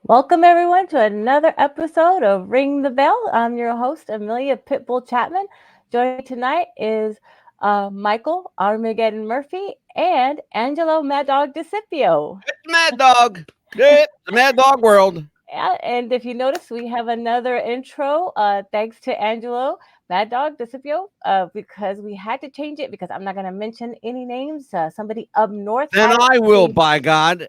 Welcome, everyone, to another episode of Ring the Bell. I'm your host, Amelia Pitbull Chapman. Joining me tonight is Michael Armageddon Murphy and Angelo Mad Dog DeCipio. Mad Dog. It's the Mad Dog world. Yeah, and if you notice, we have another intro thanks to Angelo Mad Dog DeCipio because we had to change it because I'm not going to mention any names. Somebody up north And had I will, it. by God.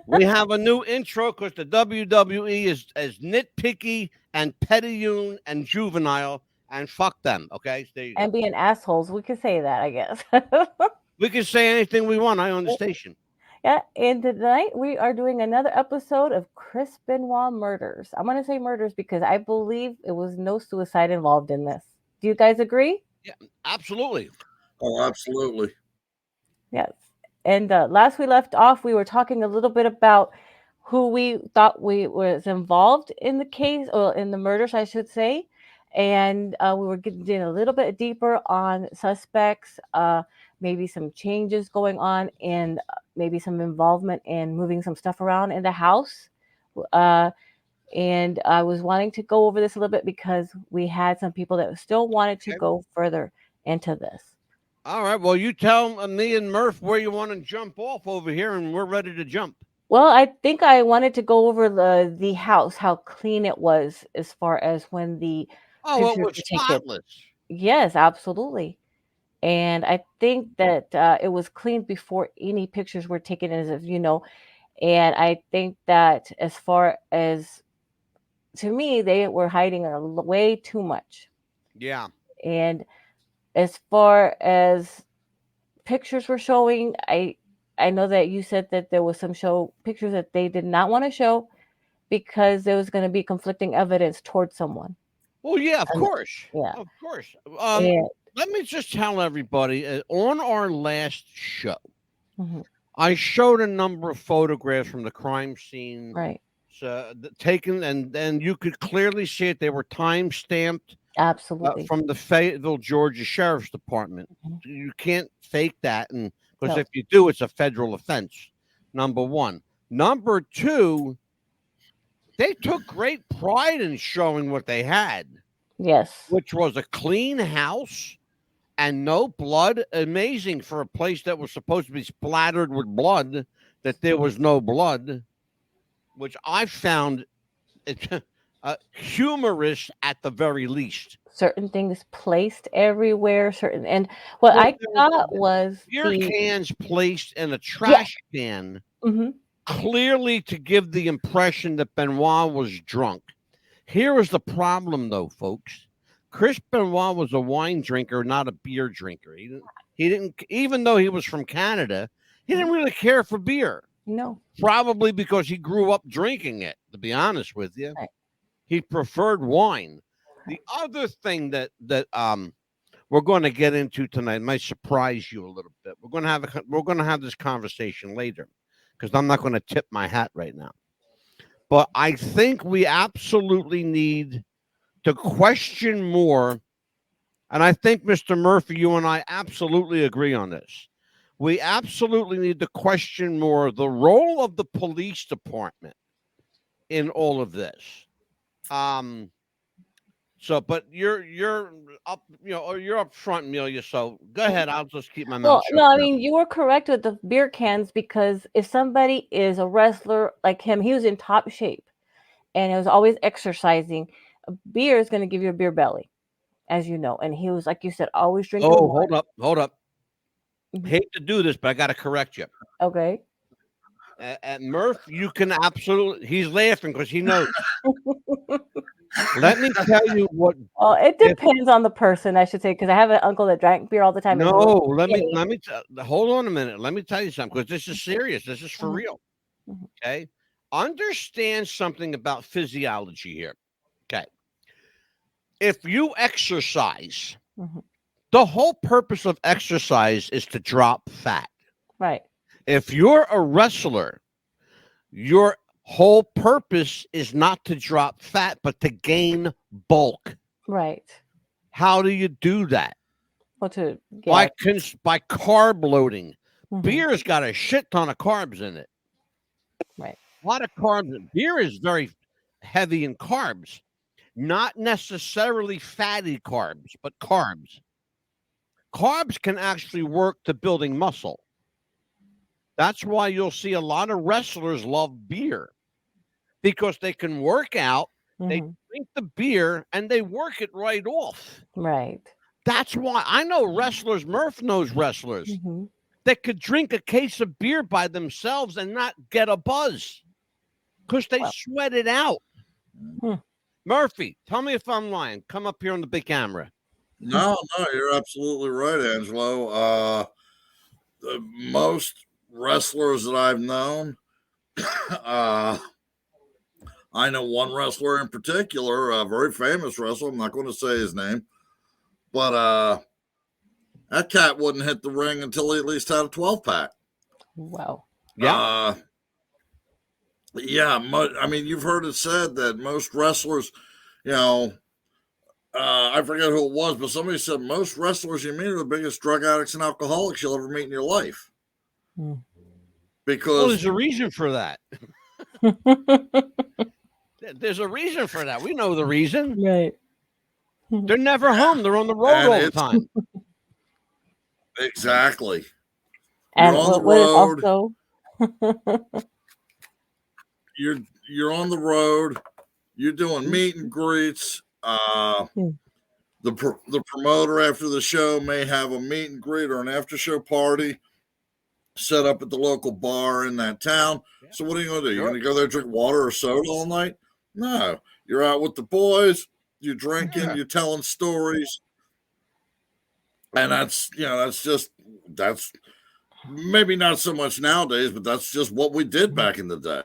We have a new intro because the WWE is as nitpicky and petty and juvenile, and fuck them. Okay, there you And go. being assholes. We could say that, I guess. We can say anything we want. I own the station. Yeah, and tonight we are doing another episode of Chris Benoit murders. I'm going to say murders because I believe it was no suicide involved in this. Do you guys agree? Yeah, absolutely. Oh, absolutely. Yes. And last we left off, we were talking a little bit about who we thought we was involved in the case or in the murders, I should say. And we were getting a little bit deeper on suspects, maybe some changes going on, and maybe some involvement in moving some stuff around in the house. Uh, and I was wanting to go over this a little bit because we had some people that still wanted to Okay. go further into this. All right. Well, you tell me and Murph where you want to jump off over here, and we're ready to jump. Well, I think I wanted to go over the house, how clean it was as far as when the Oh, well, it pictures was were taken. spotless. Yes, absolutely. And I think that it was clean before any pictures were taken, as if And I think that as far as to me, they were hiding way too much. Yeah. And as far as pictures were showing, I know that you said that there was some show pictures that they did not want to show because there was going to be conflicting evidence towards someone. Well, yeah, of And, course. yeah. Of course. And, Let me just tell everybody on our last show, mhm, I showed a number of photographs from the crime scene right. taken, and you could clearly see it. They were time stamped Absolutely. from the Fayetteville, Georgia Sheriff's Department. Mhm. You can't fake that, and because No. if you do, it's a federal offense. Number one. Number two, they took great pride in showing what they had, Yes. which was a clean house and no blood. Amazing for a place that was supposed to be splattered with blood, that there was no blood, which I found it, humorous at the very least. Certain things placed everywhere. And what Well, I got was beer the cans placed in a yeah. trash can, Hmm. clearly to give the impression that Benoit was drunk. Here was the problem, though, folks. Chris Benoit was a wine drinker, not a beer drinker. He didn't, even though he was from Canada, he didn't really care for beer. No. Probably because he grew up drinking it, to be honest with you. Right. He preferred wine. The other thing that we're going to get into tonight might surprise you a little bit. We're going to have this conversation later because I'm not going to tip my hat right now. But I think we absolutely need to question more. And I think, Mr. Murphy, you and I absolutely agree on this. We absolutely need to question more the role of the police department in all of this. But you're up, or you're up front, Amelia. So go ahead. I'll just keep my mouth Well, shut no, I now. mean, you were correct with the beer cans because if somebody is a wrestler like him, he was in top shape and he was always exercising. A beer is going to give you a beer belly, as you know. And he was, like you said, always drinking Oh, wine. hold up. Mhm. Hate to do this, but I got to correct you. Okay. At Murph, you can absolutely. He's laughing because he knows. Let me tell you what. Well, it If, depends on the person, I should say, because I have an uncle that drank beer all the time and no, he was let me skinny. hold on a minute. Let me tell you something because this is serious. This is for Mhm, real. mhm. Okay, understand something about physiology here. Okay, if you exercise, Mhm. the whole purpose of exercise is to drop fat. Right. If you're a wrestler, your whole purpose is not to drop fat, but to gain bulk. Right. How do you do that? Well, to By yeah. by carb loading. Mhm. Beer's got a shit ton of carbs in it. Right. A lot of carbs. Beer is very heavy in carbs, not necessarily fatty carbs, but carbs. Carbs can actually work to building muscle. That's why you'll see a lot of wrestlers love beer because they can work out, they Hmm. drink the beer, and they work it right off. Right. That's why I know wrestlers, Murph knows wrestlers Hmm. that could drink a case of beer by themselves and not get a buzz because they Well, sweat it out. hmm. Murphy, tell me if I'm lying. Come up here on the big camera. No, no, you're absolutely right, Angelo. Most wrestlers that I've known, uh, I know one wrestler in particular, a very famous wrestler. I'm not going to say his name, but that cat wouldn't hit the ring until he at least had a 12 pack. Wow. Yeah. Yeah, I mean, you've heard it said that most wrestlers, you know, I forget who it was, but somebody said most wrestlers you meet are the biggest drug addicts and alcoholics you'll ever meet in your life. Mm. Well, Because there's a reason for that. There's a reason for that. We know the reason. Right. They're never home. They're on the road and all the it's time. exactly you're And on the what is road. also You're on the road. You're doing meet and greets. Hmm. The promoter after the show may have a meet and greet or an after show party set up at the local bar in that town. So what are you going to do? You're going to go there drink water or soda all night? No, you're out with the boys. You're drinking. You're telling stories, and that's maybe not so much nowadays, but that's just what we did back in the day.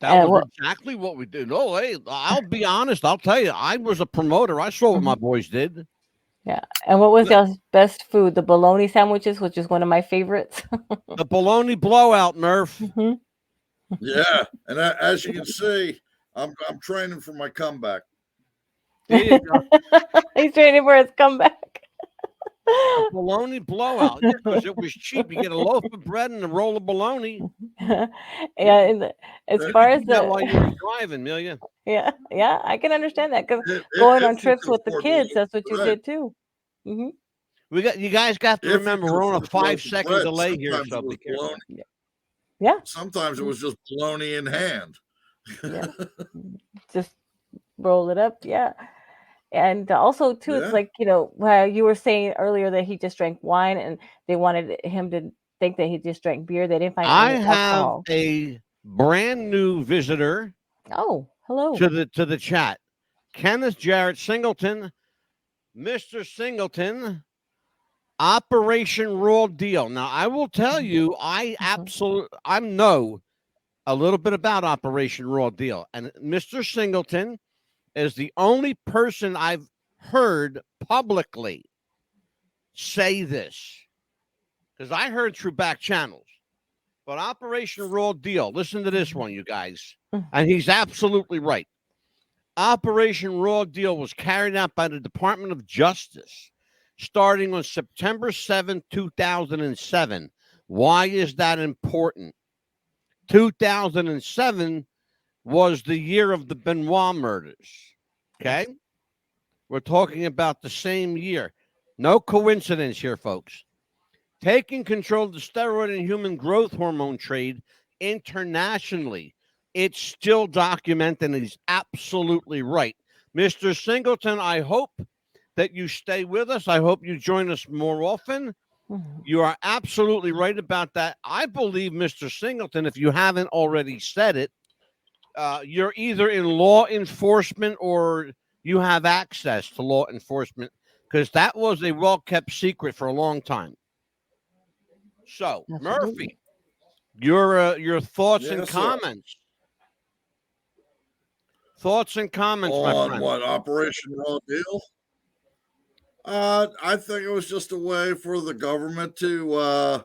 That was what exactly what we did. No, hey, I'll be honest. I'll tell you, I was a promoter. I saw what my boys did. yeah. And what was y'all's best food? The bologna sandwiches, which is one of my favorites. The bologna blowout, Murph. Hmm. Yeah, and as you can see, I'm training for my comeback. There you go. He's training for his comeback. A bologna blowout. Yeah, because it was cheap. You get a loaf of bread and a roll of bologna. Yeah, and as You far You as did that the while you were driving, Amelia. yeah, I can understand that because going on If you trips can with the afford kids, local that's what you bread, did too. Hmm. You guys got to if you remember can we're on a afford 5-second local bread, delay here, sometimes so it be was careful. bologna. Yeah, Sometimes it was just bologna in hand. yeah, just roll it up. Yeah, and also too, it's Yeah. like while you were saying earlier that he just drank wine, and they wanted him to think that he just drank beer. They didn't find I any have alcohol. a brand new visitor Oh, hello. to the chat. Kenneth Jarrett Singleton, Mr. Singleton, Operation Raw Deal. Now, I will tell you, I know a little bit about Operation Raw Deal, and Mr. Singleton is the only person I've heard publicly say this because I heard through back channels. But Operation Raw Deal, listen to this one, you guys, and he's absolutely right. Operation Raw Deal was carried out by the Department of Justice starting on September 7th, 2007. Why is that important? 2007 was the year of the Benoit murders. Okay? We're talking about the same year. No coincidence here, folks. Taking control of the steroid and human growth hormone trade internationally. It's still documented, and he's absolutely right. Mr. Singleton, I hope that you stay with us. I hope you join us more often. You are absolutely right about that. I believe, Mr. Singleton, if you haven't already said it, you're either in law enforcement or you have access to law enforcement because that was a well kept secret for a long time. So, Absolutely. Murphy, your thoughts and Yes, sir. comments. Thoughts and comments, my On friend. what Operation Raw Deal? I think it was just a way for the government to,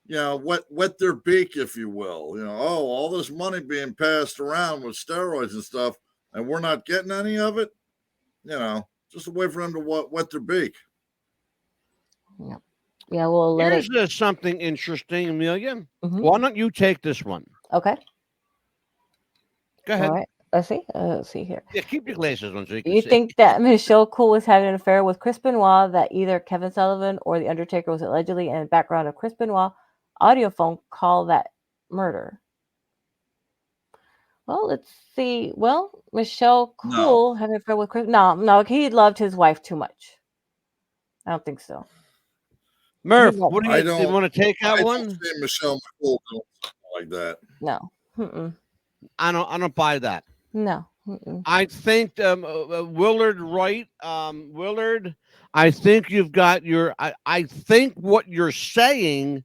wet their beak, if you will. Oh, all this money being passed around with steroids and stuff, and we're not getting any of it. Just a way for them to wet their beak. Yeah. Yeah, we'll let Here's it. something interesting, Amelia. Mhm. Why don't you take this one? Okay. Go All ahead. right. Let's see here. Yeah, keep your glasses on so you can You see. think that Michelle Cool was having an affair with Chris Benoit, that either Kevin Sullivan or The Undertaker was allegedly in the background of Chris Benoit audio phone call that murder? Well, let's see. Well, Michelle No, Cool having an affair with Chris. No, no, he loved his wife too much. I don't think so. He Murph, loved what do I you don't. want to take that I don't one? see Michelle McCool doing something like that. no. Mm-mm. I don't buy that. No. Mm-mm. I think Willard Wright, Willard. I think you've got your. I think what you're saying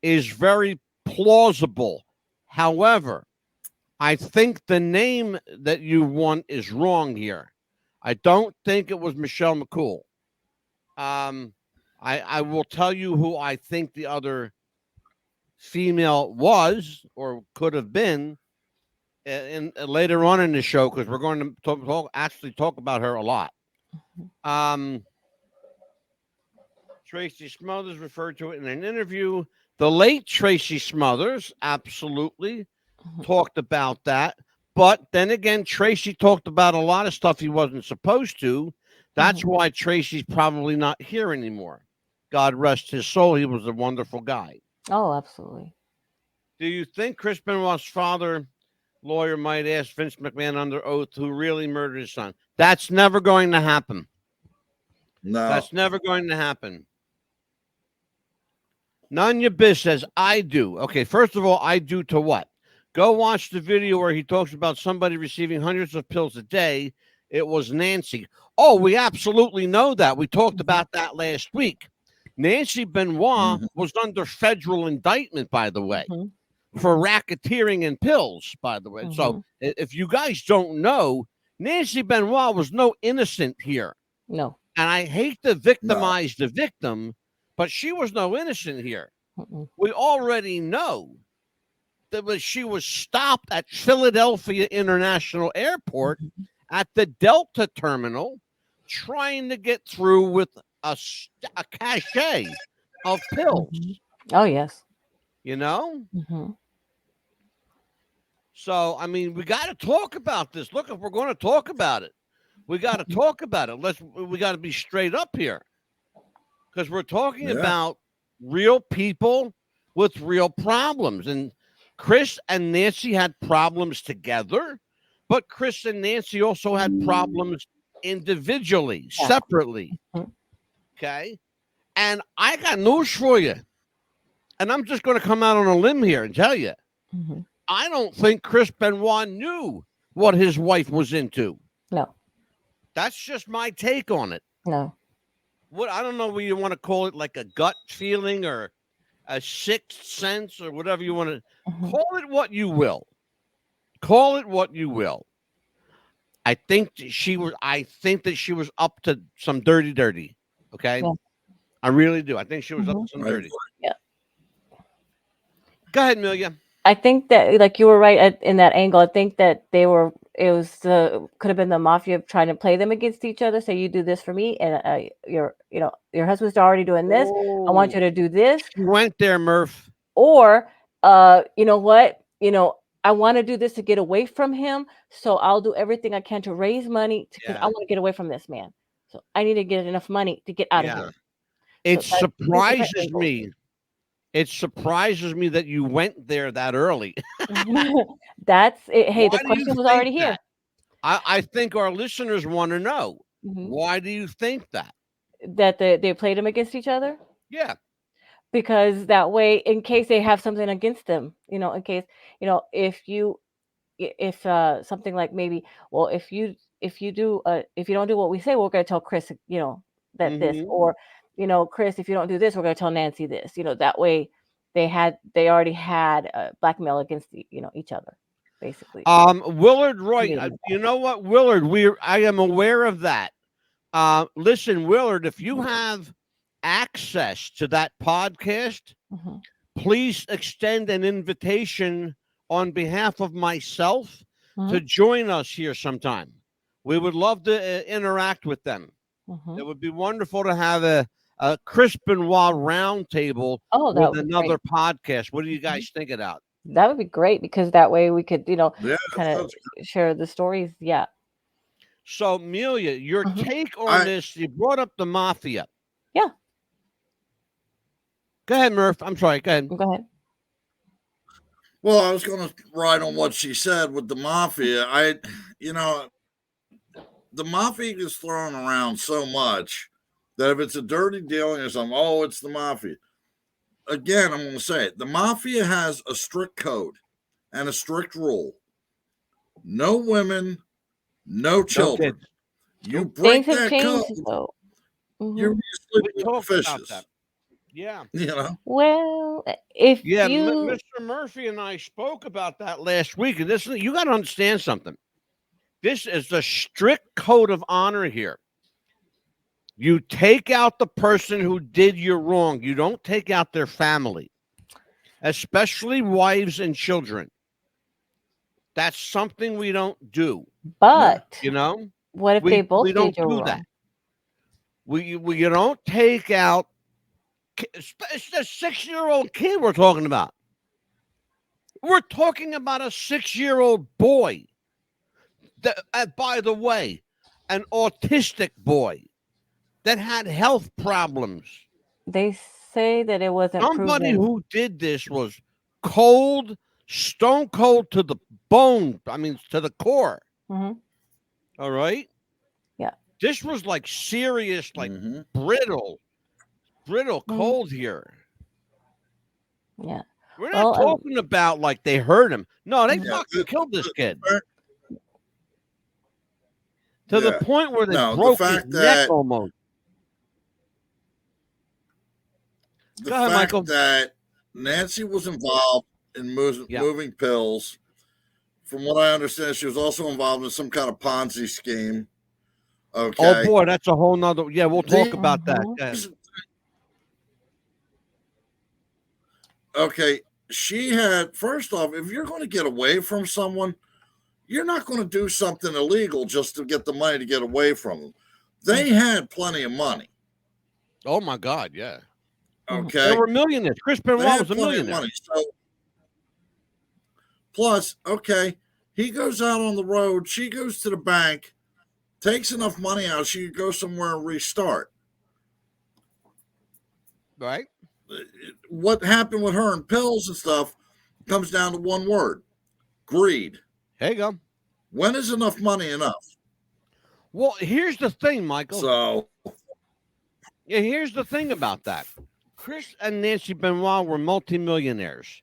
is very plausible. However, I think the name that you want is wrong here. I don't think it was Michelle McCool. Um, I will tell you who I think the other female was or could have been in later on in the show because we're going to actually talk about her a lot. Um, Tracy Smothers referred to it in an interview. The late Tracy Smothers absolutely talked about that. But then again, Tracy talked about a lot of stuff he wasn't supposed to. That's why Tracy's probably not here anymore. God rest his soul. He was a wonderful guy. Oh, absolutely. Do you think Chris Benoit's father lawyer might ask Vince McMahon under oath who really murdered his son? That's never going to happen. No, That's never going to happen. Nanya Bish says, I do. Okay, first of all, I do to what? Go watch the video where he talks about somebody receiving hundreds of pills a day. It was Nancy. Oh, we absolutely know that. We talked about that last week. Nancy Benoit was under federal indictment, by the way, for racketeering and pills, by the way. So if you guys don't know, Nancy Benoit was no innocent here. No. And I hate to victimize the victim, but she was no innocent here. We already know that she was stopped at Philadelphia International Airport at the Delta terminal trying to get through with a cachet of pills, Oh, yes. you know? So, I mean, we got to talk about this. Look, if we're going to talk about it, we got to talk about it. We got to be straight up here because we're talking about real people with real problems. And Chris and Nancy had problems together, but Chris and Nancy also had problems individually, separately. Okay. And I got news for you. And I'm just going to come out on a limb here and tell you, I don't think Chris Benoit knew what his wife was into. No. That's just my take on it. No. What I don't know what you want to call it, like a gut feeling or a sixth sense or whatever you want to call it. What you will, call it what you will. I think that she was. I think that she was up to some dirty. Okay, I really do. I think she was up to some dirty. Yeah. Go ahead, Amelia. I think that, like, you were right in that angle. I think that they were. It was could have been the mafia trying to play them against each other. Say, you do this for me, and your husband's already doing this. I want you to do this. You went there, Murph. Or, you know what? I want to do this to get away from him. So I'll do everything I can to raise money because I want to get away from this man. So I need to get enough money to get out of here. It surprises me. It surprises me that you went there that early. That's it. Hey, the question was already here. I think our listeners want to know. Why do you think that? That they played them against each other? Yeah. Because that way, in case they have something against them, in case, if something like maybe, well, if you don't do what we say, we're going to tell Chris, that this, or, Chris, if you don't do this, we're going to tell Nancy this, that way they already had blackmail against, each other, basically. Willard Roy, you know what, Willard, I am aware of that. Listen, Willard, if you have access to that podcast, please extend an invitation on behalf of myself to join us here sometime. We would love to interact with them. It would be wonderful to have a Chris Benoit roundtable with another podcast. What do you guys think of that? That would be great because that way we could, Yeah, kind of that's, share the stories. Yeah. So, Amelia, your Hmm. take on I this? You brought up the mafia. Yeah. Go ahead, Murph. I'm sorry. Go ahead. Go ahead. well, I was going to write on what she said with the mafia. You know, the mafia is thrown around so much that if it's a dirty dealing or something, oh, it's the mafia. Again, I'm going to say it. The mafia has a strict code and a strict rule: no women, no No children. kids. You Nope. Things break have that code, changed though. you're Hmm. We sleeping with the talked about that. fishes. Yeah. You know. Well, if Yeah. you, Mr. Murphy and I spoke about that last week. And this, you got to understand something. This is the strict code of honor here. You take out the person who did you wrong. You don't take out their family, especially wives and children. That's something we don't do. Yeah. but You know, what if they we both don't did you do that. wrong? We you don't take out. It's a 6-year-old kid we're talking about. We're talking about a 6-year-old boy. That, by the way, an autistic boy that had health problems. They say that it wasn't Somebody proven. who did this was cold, stone cold to the bone. I mean, to the core. Hmm. All right. Yeah. This was like serious, like Mm-hmm. brittle Hmm. cold here. Yeah. We're not Well, talking about like they hurt him. No, they mhm. Yeah. fucking killed this kid Fact- to the yeah. point where they No, broke his neck almost. the Go ahead, fact Michael. that Nancy was involved in Yeah. moving pills. From what I understand, she was also involved in some kind of Ponzi scheme. Oh Okay. boy, that's a whole nother. Yeah, we'll talk about that. Mhm. Go ahead. Okay. She had, first off, if you're going to get away from someone, you're not going to do something illegal just to get the money to get away from them. They had plenty of money. Oh my God, yeah. They Okay. were millionaires. Chris They Benoit had was a plenty of millionaire. money. So, plus, okay, he goes out on the road. She goes to the bank, takes enough money out, she could go somewhere and restart. Right. What happened with her and pills and stuff comes down to one word: greed. There you go. When is enough money enough? Well, here's the thing, Michael. So, Yeah, here's the thing about that. Chris and Nancy Benoit were multimillionaires.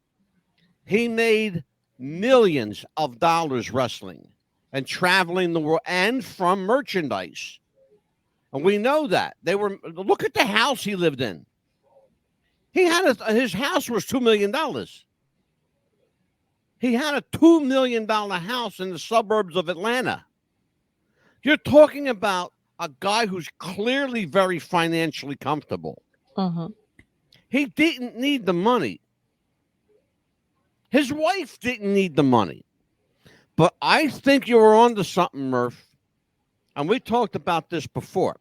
He made millions of dollars wrestling and traveling the world and from merchandise. And we know that. They were, look at the house he lived in. He had his house was $2 million. He had a $2 million house in the suburbs of Atlanta. You're talking about a guy who's clearly very financially comfortable. Mhm. He didn't need the money. His wife didn't need the money. But I think you were onto something, Murph. And we talked about this before.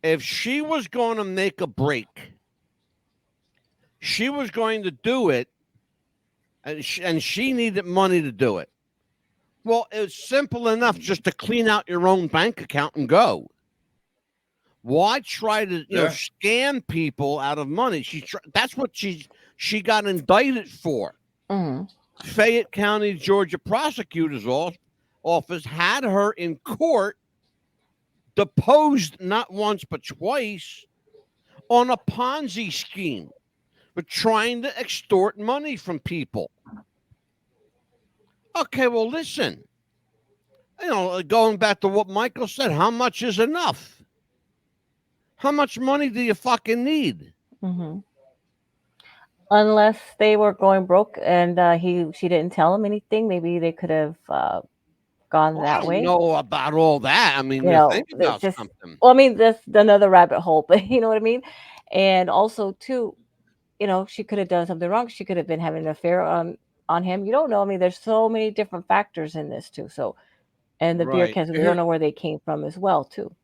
If she was going to make a break, she was going to do it, and she needed money to do it. Well, it's simple enough just to clean out your own bank account and go. Why try to scam people out of money? That's what she got indicted for. Mhm. Fayette County, Georgia prosecutor's office had her in court, deposed not once but twice on a Ponzi scheme, but trying to extort money from people. Okay, well, listen. Going back to what Michael said, how much is enough? How much money do you fucking need? Mhm. Unless they were going broke and she didn't tell him anything, maybe they could have gone Well, I that don't way. know about all that. I mean, You you know, think it's about just. something. Well, I mean, that's another rabbit hole, but you know what I mean. And also, too, she could have done something wrong. She could have been having an affair on him. You don't know. I mean, there's so many different factors in this too. So, and the beer Right. cans, we don't know where they came from as well too.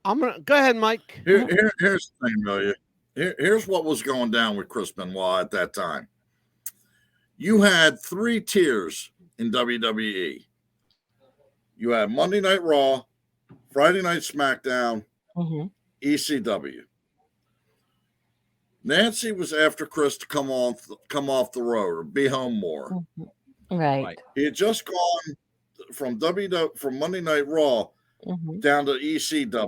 I'm gonna go ahead, Mike. here's the thing, Amelia. Here's what was going down with Chris Benoit at that time. you had 3 tiers in WWE. You had Monday Night Raw, Friday Night SmackDown, Mm-hmm. ECW. Nancy was after Chris to come off the road or be home more. Mm-hmm. Right. He had just gone from Monday Night Raw Mm-hmm. down to ECW.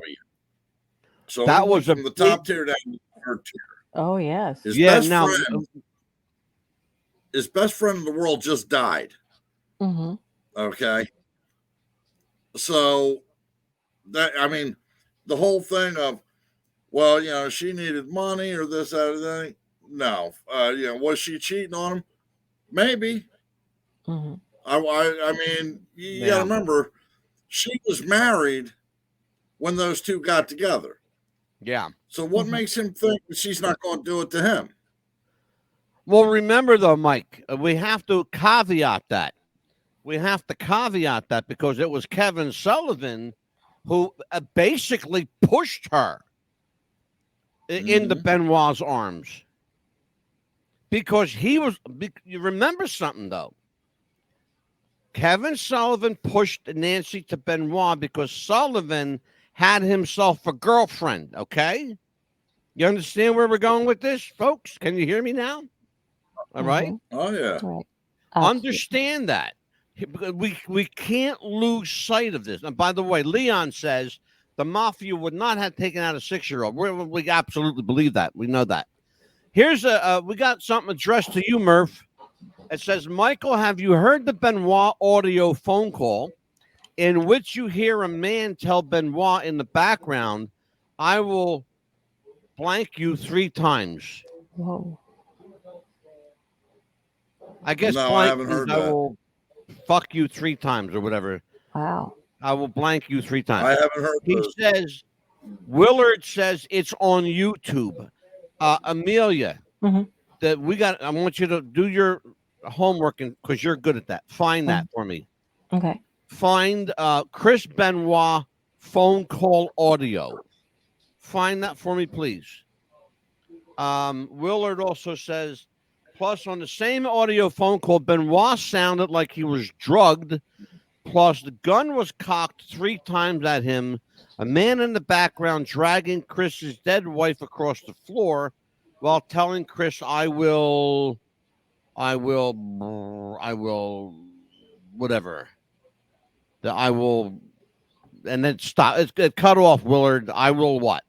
So That he was went a from the big, top tier down to the third tier. Oh yes. His yeah. best Now, friend in the world just died. Mm-hmm. Okay. So the whole thing of, well, she needed money or this, that, or that. No. Was she cheating on him? Maybe. Mm-hmm. You got to remember, she was married when those two got together. yeah. So what Mm-hmm. makes him think that she's not going to do it to him? Well, remember though, Mike, we have to caveat that. We have to caveat that because it was Kevin Sullivan who basically pushed her into Benoit's arms. Because you remember something though. Kevin Sullivan pushed Nancy to Benoit because Sullivan had himself a girlfriend, okay? You understand where we're going with this, folks? Can you hear me now? All right? Mm-hmm. Oh, yeah. Right. Understand that. We can't lose sight of this. And by the way, Leon says the mafia would not have taken out a 6-year-old. We absolutely believe that. We know that. Here's we got something addressed to you, Murph. It says, Michael, have you heard the Benoit audio phone call in which you hear a man tell Benoit in the background, I will blank you 3 times? Whoa. I guess No, I blank haven't means heard I that. will fuck you 3 times or whatever. Wow. I will blank you 3 times. I haven't heard He those. says, Willard says it's on YouTube. Amelia, Mm-hmm. I want you to do your homework because you're good at that. Find that for me. Okay. Find Chris Benoit phone call audio. Find that for me, please. Willard also says, plus on the same audio phone call, Benoit sounded like he was drugged. Plus, the gun was cocked 3 times at him. A man in the background dragging Chris's dead wife across the floor while telling Chris, I will, whatever. I will, and then stop. It cut off, Willard. I will what?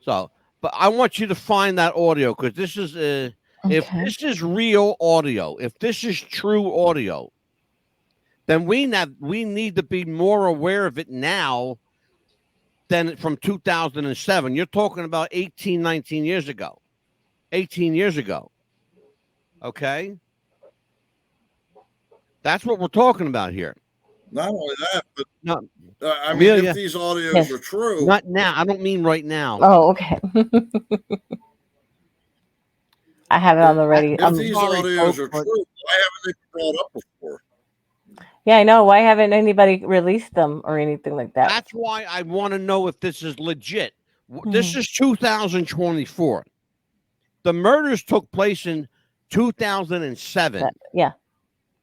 So, but I want you to find that audio because this is, if Okay. this is real audio, if this is true audio, then we need to be more aware of it now than from 2007. You're talking about 18, 19 years ago. 18 years ago. Okay? That's what we're talking about here. Not only that, but No, if these audios are true. not now. I don't mean right now. Oh, okay. I have it on the ready. If these audios are true, why haven't they been brought up before? Yeah, I know. Why haven't anybody released them or anything like that? That's why I want to know if this is legit. This is 2024. The murders took place in 2007. Yeah.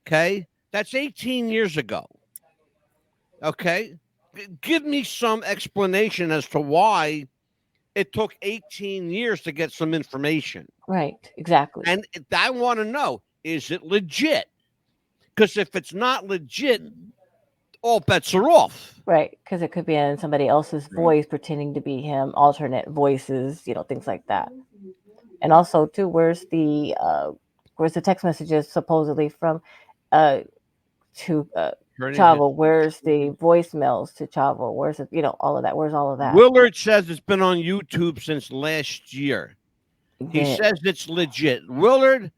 Okay? That's 18 years ago. Okay? Give me some explanation as to why it took 18 years to get some information. Right. Exactly. And I want to know, is it legit? Because if it's not legit, all bets are off. Right. Because it could be in somebody else's voice pretending to be him, alternate voices, things like that. And also, too, where's the text messages supposedly from to Chavo? Where's the voicemails to Chavo? Where's it? All of that. Where's all of that? Willard says it's been on YouTube since last year. He says it's legit. Willard,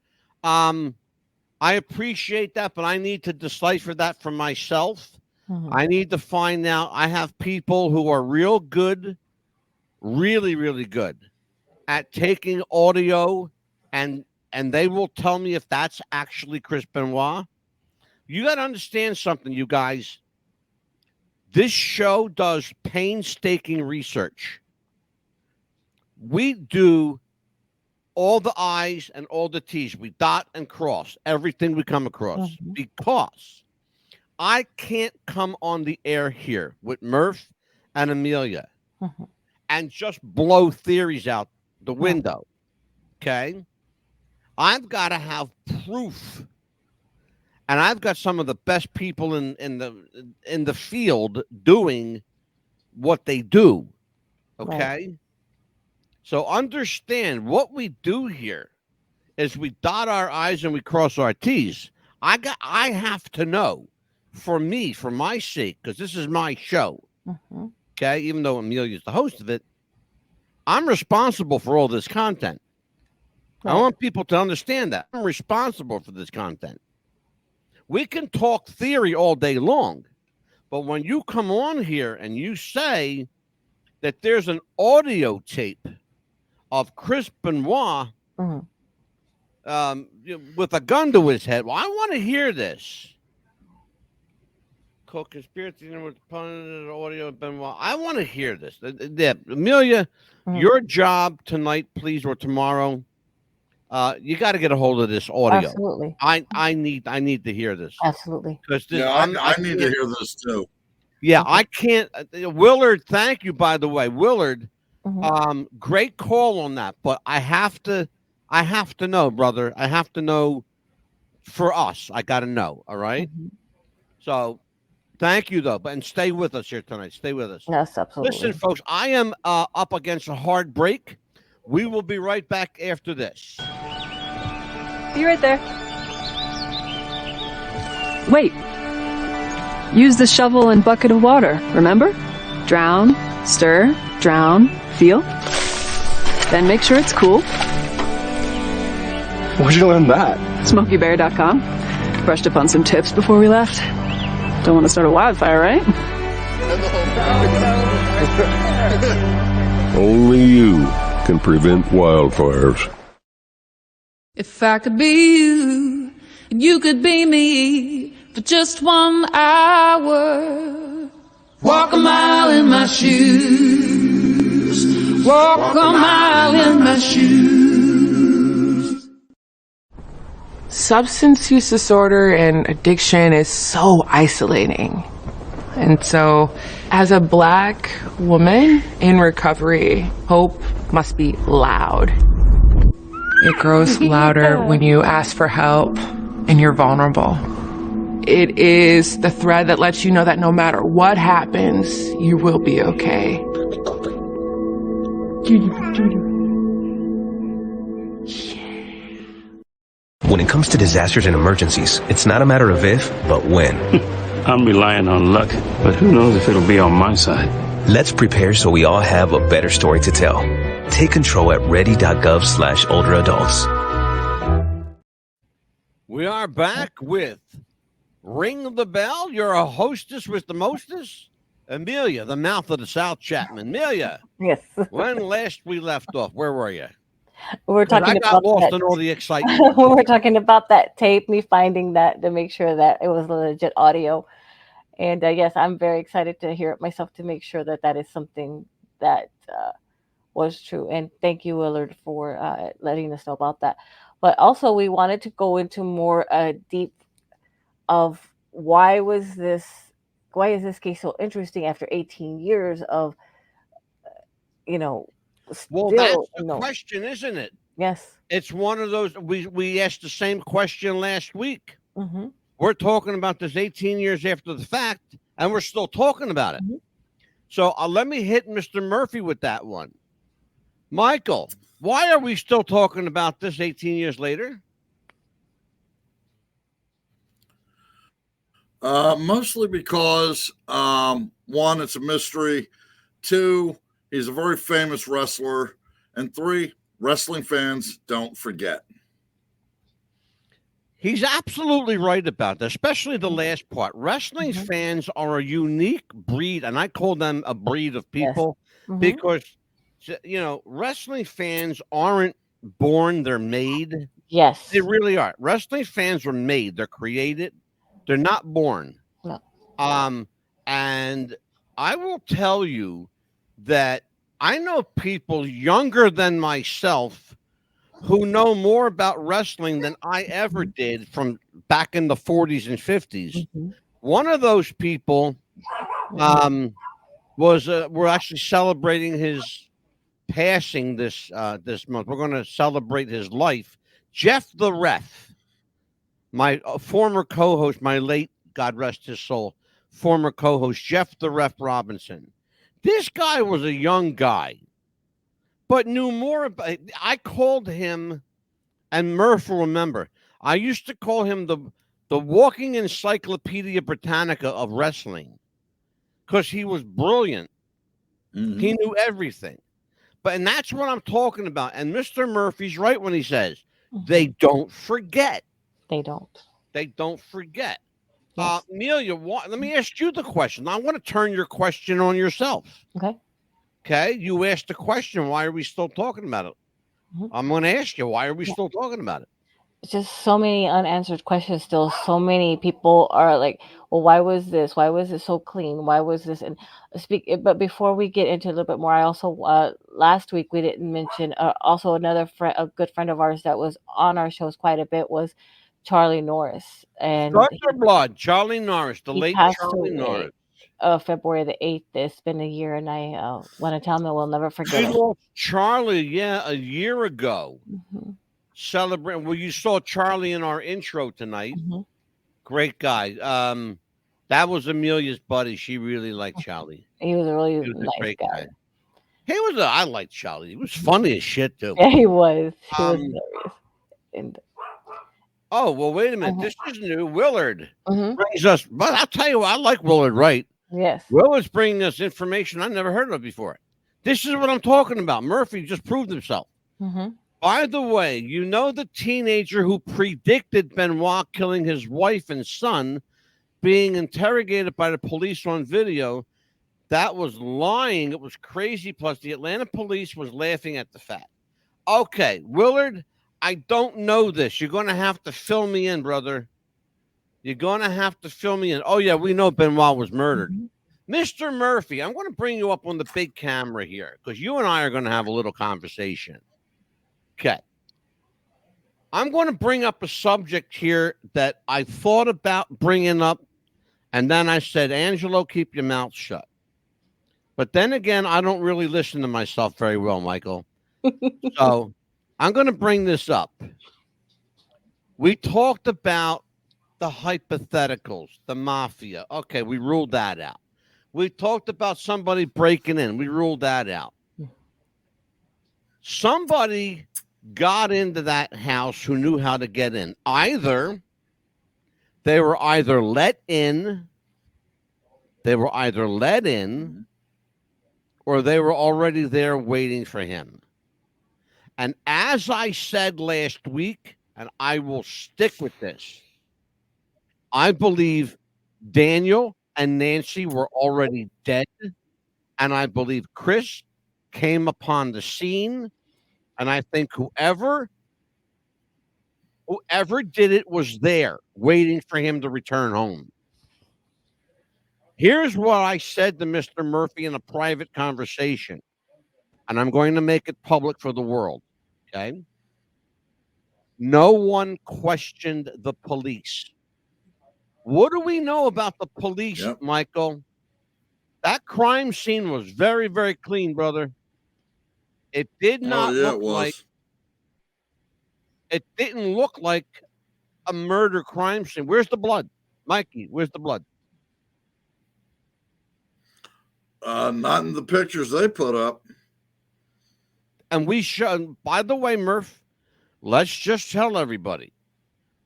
I appreciate that, but I need to decipher that for myself. I need to find out. I have people who are real good, really, really good at taking audio, and they will tell me if that's actually Chris Benoit. You got to understand something, you guys. This show does painstaking research. We do all the I's and all the T's. We dot and cross everything we come across because I can't come on the air here with Murph and Amelia and just blow theories out the window. Okay? I've got to have proof. And I've got some of the best people in the field doing what they do. Okay? Right. So understand what we do here is we dot our I's and we cross our T's. I have to know for me, for my sake, because this is my show. Okay, even though Amelia's the host of it, I'm responsible for all this content. Right. I want people to understand that I'm responsible for this content. We can talk theory all day long, but when you come on here and you say that there's an audio tape of Chris Benoit with a gun to his head, well, I want to hear this. Co-conspiracy with the audio Benoit. I want to hear this. Amelia, your job tonight, please, or tomorrow. You got to get a hold of this audio. Absolutely. I need to hear this. Absolutely. Because I need to hear this too. Yeah, I can't. Willard, thank you, by the way, Willard. Great call on that, but I have to know, brother. I have to know for us. I got to know. All right. So, thank you though, and stay with us here tonight. Stay with us. Yes, absolutely. Listen, folks, I am up against a hard break. We will be right back after this. Be right there. Wait. Use the shovel and bucket of water, remember? Drown, stir, drown, feel. Then make sure it's cool. Where'd you learn that? SmokeyBear.com. Brushed up on some tips before we left. Don't want to start a wildfire, right? Only you can prevent wildfires. If I could be you, and you could be me for just 1 hour. Walk a mile in my shoes. Walk a mile in my shoes. Substance use disorder and addiction is so isolating. And so, as a Black woman in recovery, hope must be loud. It grows louder when you ask for help and you're vulnerable. It is the thread that lets you know that no matter what happens, you will be okay. When it comes to disasters and emergencies, it's not a matter of if, but when. I'm relying on luck, but who knows if it'll be on my side. Let's prepare so we all have a better story to tell. Take control at ready.gov/older adults. We are back with Ring the Bell. You're a hostess with the mostest. Amelia, the mouth of the South Chapman. Amelia. Yes. When last we left off, where were you? We're talking I got about lost that. in all the excitement. We're talking about that tape, me finding that to make sure that it was legit audio. And yes, I'm very excited to hear it myself to make sure that that is something that was true. And thank you, Willard, for letting us know about that. But also, we wanted to go into more deep of why is this case so interesting after 18 years of, well, that's the question, isn't it? Yes. It's one of those, we asked the same question last week. Mm-hmm. We're talking about this 18 years after the fact, and we're still talking about it. Mm-hmm. So let me hit Mr. Murphy with that one. Michael, why are we still talking about this 18 years later? Mostly because, one, it's a mystery. Two, he's a very famous wrestler. And three, wrestling fans don't forget. He's absolutely right about that, especially the last part. Wrestling fans are a unique breed, and I call them a breed of people because, wrestling fans aren't born, they're made. Yes. They really are. Wrestling fans are made. They're created. They're not born. No. And I will tell you that I know people younger than myself who know more about wrestling than I ever did from back in the 40s and 50s. Mm-hmm. One of those people was we're actually celebrating his passing this month. We're going to celebrate his life. Jeff the Ref, my former co-host, my late, God rest his soul, former co-host Jeff the Ref Robinson. This guy was a young guy, but knew more about. I called him, and Murph will remember. I used to call him the walking Encyclopedia Britannica of wrestling, because he was brilliant. Mhm. He knew everything. And that's what I'm talking about. And Mr. Murphy's right when he says they don't forget. They don't. They don't forget. Yes. Amelia, let me ask you the question. I want to turn your question on yourself. Okay. Okay. You asked the question. Why are we still talking about it? Mhm. I'm going to ask you, why are we still talking about it? It's just so many unanswered questions still. So many people are like, well, why was this? Why was it so clean? Why was this? And but before we get into a little bit more, I also last week we didn't mention also another friend, a good friend of ours that was on our shows quite a bit was Charlie Norris, and Thunderblood, Charlie Norris, the he late passed Charlie away Norris. February the 8th. It's been a year, and I want to tell him that we'll never forget We it. lost Charlie, a year ago. Mm-hmm. Celebrating. Well, you saw Charlie in our intro tonight. Mm-hmm. Great guy. That was Amelia's buddy. She really liked Charlie. He was a really He was a nice great guy. guy. I liked Charlie. He was funny as shit too. Yeah, he was. He was hilarious. And oh well, wait a minute. This is new. Willard Mhm. brings us. But I'll tell you, what, I like Willard. Right? Yes. Willard's bringing us information I never heard of before. This is what I'm talking about. Murphy just proved himself. Mm-hmm. By the way, you know the teenager who predicted Benoit killing his wife and son being interrogated by the police on video. That was lying. It was crazy. Plus, the Atlanta police was laughing at the fact. Okay, Willard, I don't know this. You're going to have to fill me in, brother. You're going to have to fill me in. Oh, yeah, we know Benoit was murdered. Mm-hmm. Mr. Murphy, I'm going to bring you up on the big camera here because you and I are going to have a little conversation. Okay. I'm going to bring up a subject here that I thought about bringing up, and then I said, Angelo, keep your mouth shut. But then again, I don't really listen to myself very well, Michael. So I'm going to bring this up. We talked about the hypotheticals, the mafia. Okay, we ruled that out. We talked about somebody breaking in. We ruled that out. Somebody got into that house who knew how to get in. Either they were let in, or they were already there waiting for him. And as I said last week, and I will stick with this, I believe Daniel and Nancy were already dead. And I believe Chris came upon the scene. And I think whoever did it was there waiting for him to return home. Here's what I said to Mr. Murphy in a private conversation, and I'm going to make it public for the world, okay? No one questioned the police. What do we know about the police, Michael? That crime scene was very, very clean, brother. It did not look like it didn't look like a murder crime scene. Where's the blood? Mikey, where's the blood? Not in the pictures they put up. And we showed, by the way, Murph, let's just tell everybody,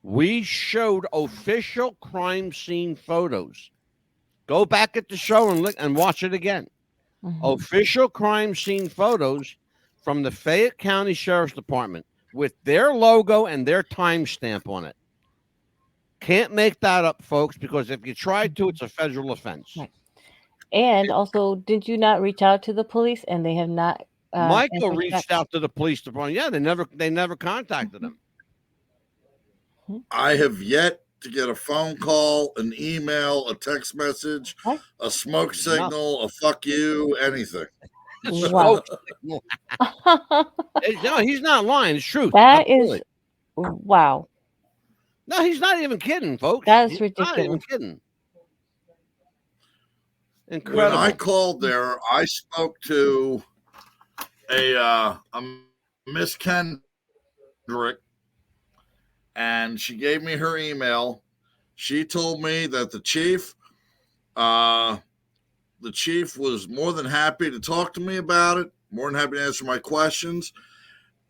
we showed official crime scene photos. Go back at the show and look and watch it again. Mm-hmm. Official crime scene photos from the Fayette County Sheriff's Department with their logo and their timestamp on it. Can't make that up, folks, because if you try to, it's a federal offense. Right. And also, did you not reach out to the police and they have not? Michael reached out to the police department. Yeah, they never contacted him. I have yet to get a phone call, an email, a text message, a smoke signal, a fuck you, anything. Wow. No, he's not lying. It's truth. That Absolutely. is, wow. No, he's not even kidding, folks. That is He's not even ridiculous. kidding. When Incredible. I called there, I spoke to a Miss Kendrick, and she gave me her email. She told me that the chief was more than happy to talk to me about it, more than happy to answer my questions.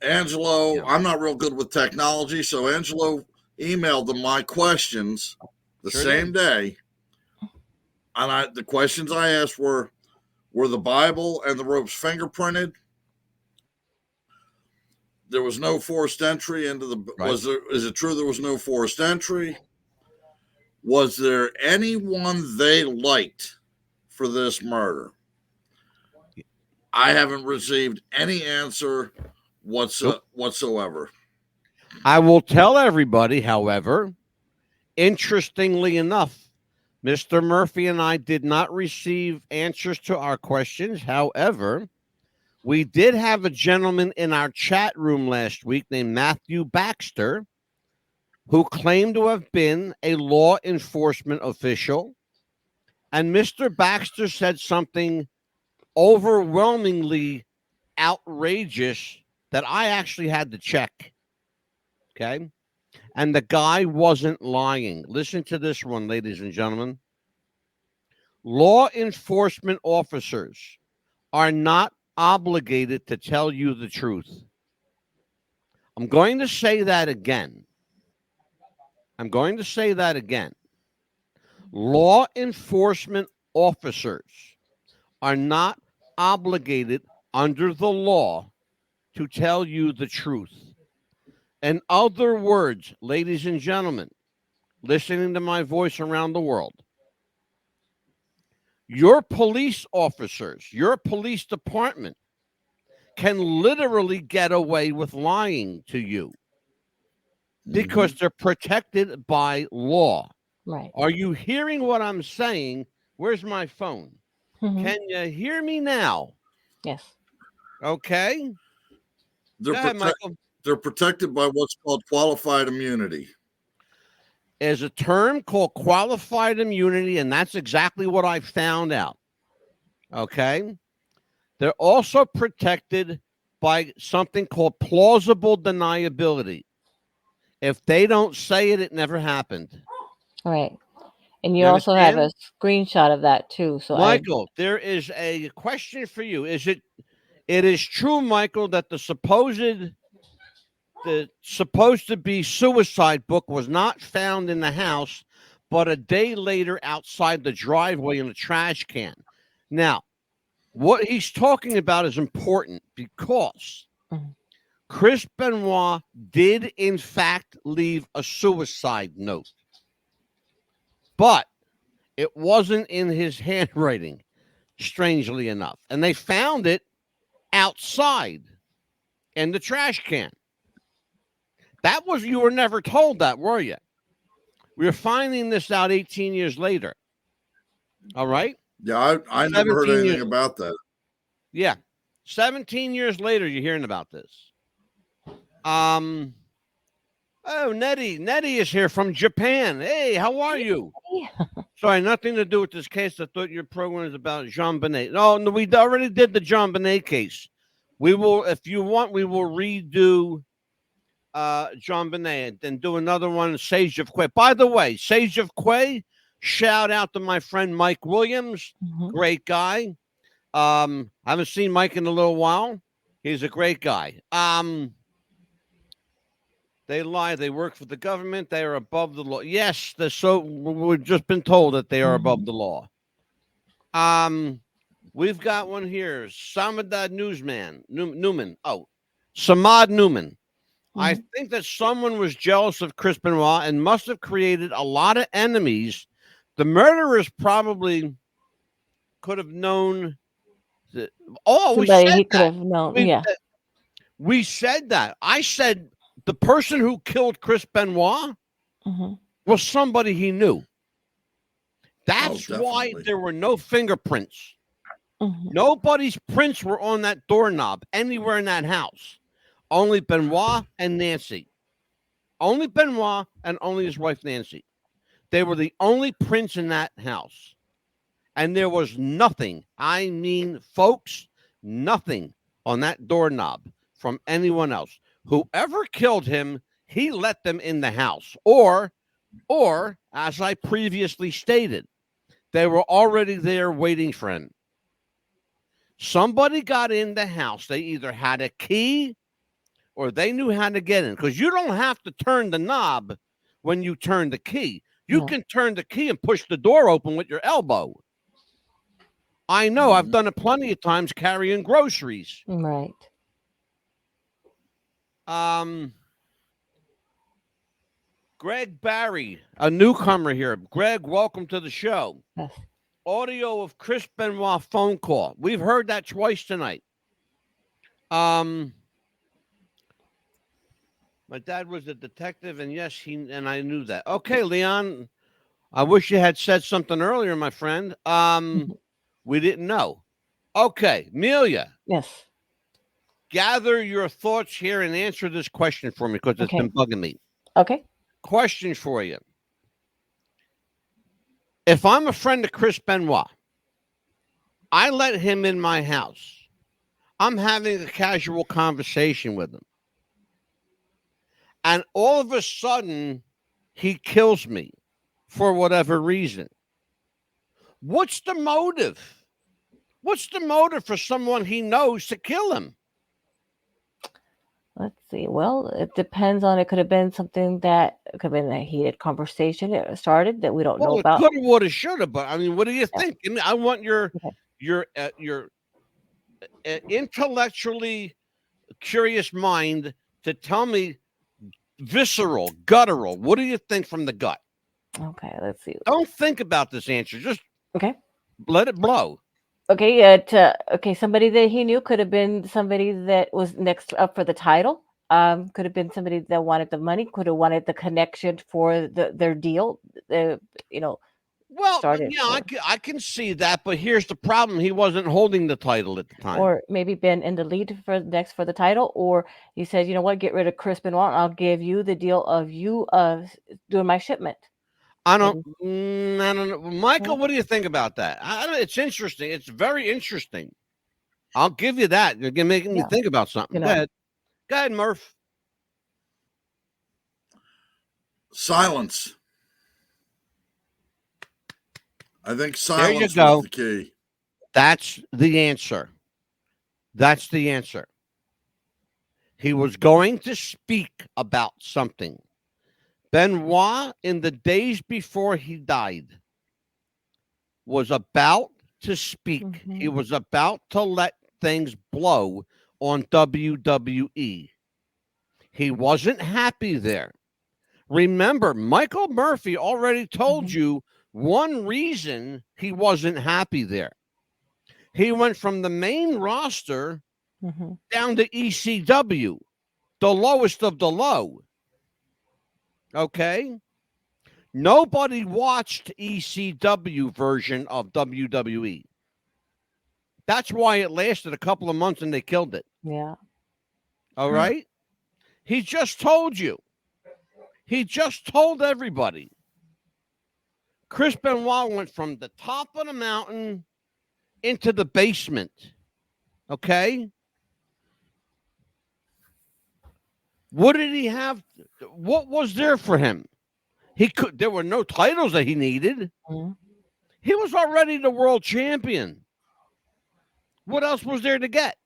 Angelo, Yeah. I'm not real good with technology, so Angelo emailed them my questions the Sure same did. day. And the questions I asked were the Bible and the ropes fingerprinted? There was no forced entry into the Right. is it true there was no forced entry? Was there anyone they liked for this murder? I haven't received any answer whatsoever. I will tell everybody, however, interestingly enough, Mr. Murphy and I did not receive answers to our questions. However, we did have a gentleman in our chat room last week named Matthew Baxter, who claimed to have been a law enforcement official. And Mr. Baxter said something overwhelmingly outrageous that I actually had to check. Okay. And the guy wasn't lying. Listen to this one, ladies and gentlemen. Law enforcement officers are not obligated to tell you the truth. I'm going to say that again. Law enforcement officers are not obligated under the law to tell you the truth. In other words, ladies and gentlemen, listening to my voice around the world, your police officers, your police department can literally get away with lying to you because they're protected by law. Right. Are you hearing what I'm saying? Where's my phone? Mhm. Can you hear me now? Yes. Okay. Go ahead, Michael. They're protected by what's called qualified immunity. There's a term called qualified immunity, and that's exactly what I found out. Okay. They're also protected by something called plausible deniability. If they don't say it, it never happened. Right. And you You also have a understand? screenshot of that too. So Michael, there is a question for you. It is true, Michael, that the supposed to be suicide book was not found in the house, but a day later outside the driveway in a trash can. Now, what he's talking about is important because Chris Benoit did, in fact, leave a suicide note, but it wasn't in his handwriting, strangely enough. And they found it outside in the trash can. You were never told that, were you? We're finding this out 18 years later. All right? Yeah, I never heard anything about that. Yeah. 17 years later, you're hearing about this. Oh, Nettie is here from Japan. Hey, how are you? Sorry, nothing to do with this case. I thought your program was about Jean Benet. No, we already did the Jean Benet case. We will, if you want, we will redo Jean Benet and do another one, Sage of Quay. By the way, Sage of Quay, shout out to my friend Mike Williams. Great guy. I haven't seen Mike in a little while. He's a great guy. They lie. They work for the government. They are above the law. Yes, we've just been told that they are above the law. We've got one here. Samad Newman. Oh, Samad Newman. I think that someone was jealous of Chris Benoit and must have created a lot of enemies. The murderers probably could have known. We said that. We said that. I said the person who killed Chris Benoit was somebody he knew. That's why there were no fingerprints. Nobody's prints were on that doorknob anywhere in that house. Only Benoit and Nancy. Only Benoit and only his wife Nancy. They were the only prints in that house. And there was nothing, I mean, folks, nothing on that doorknob from anyone else. Whoever killed him, he let them in the house. Or, as I previously stated, they were already there waiting for him. Somebody got in the house. They either had a key or they knew how to get in, because you don't have to turn the knob when you turn the key. You can turn the key and push the door open with your elbow. I know. I've done it plenty of times carrying groceries. Right. Greg Barry, a newcomer here. Greg, welcome to the show. Yes. Audio of Chris Benoit phone call. We've heard that twice tonight. My dad was a detective, and yes, and I knew that. Okay, Leon, I wish you had said something earlier, my friend. We didn't know. Okay, Amelia. Yes. Gather your thoughts here and answer this question for me, because it's been bugging me. Okay. Question for you. If I'm a friend of Chris Benoit, I let him in my house. I'm having a casual conversation with him. And all of a sudden, he kills me for whatever reason. What's the motive? What's the motive for someone he knows to kill him? Let's see. Well, it depends on. It could have been something that could have been a heated conversation it started that we don't know about. Coulda, woulda, shoulda. But I mean, what do you think? I mean, I want your intellectually curious mind to tell me visceral, guttural. What do you think from the gut? Okay, let's see. Don't think about this answer. Just let it blow. Okay, somebody that he knew could have been somebody that was next up for the title. Could have been somebody that wanted the money. Could have wanted the connection for their deal. Well, yeah, I can see that, but here's the problem: he wasn't holding the title at the time, or maybe been in the lead for the title, or he said, "You know what? Get rid of Chris Benoit. I'll give you the deal of you doing my shipment." I don't know. Michael, what do you think about that? It's interesting. It's very interesting. I'll give you that. You're making me think about something. Go ahead, Murph. Silence. I think silence was the key. That's the answer. That's the answer. He was going to speak about something. Benoit, in the days before he died, was about to speak. Mm-hmm. He was about to let things blow on WWE. He wasn't happy there. Remember, Michael Murphy already told you one reason he wasn't happy there. He went from the main roster down to ECW, the lowest of the low. Okay? Nobody watched ECW version of WWE. That's why it lasted a couple of months and they killed it. Yeah. All right? He just told you. He just told everybody. Chris Benoit went from the top of the mountain into the basement. Okay? What did he have? What was there for him? There were no titles that he needed. Mm-hmm. He was already the world champion. What else was there to get?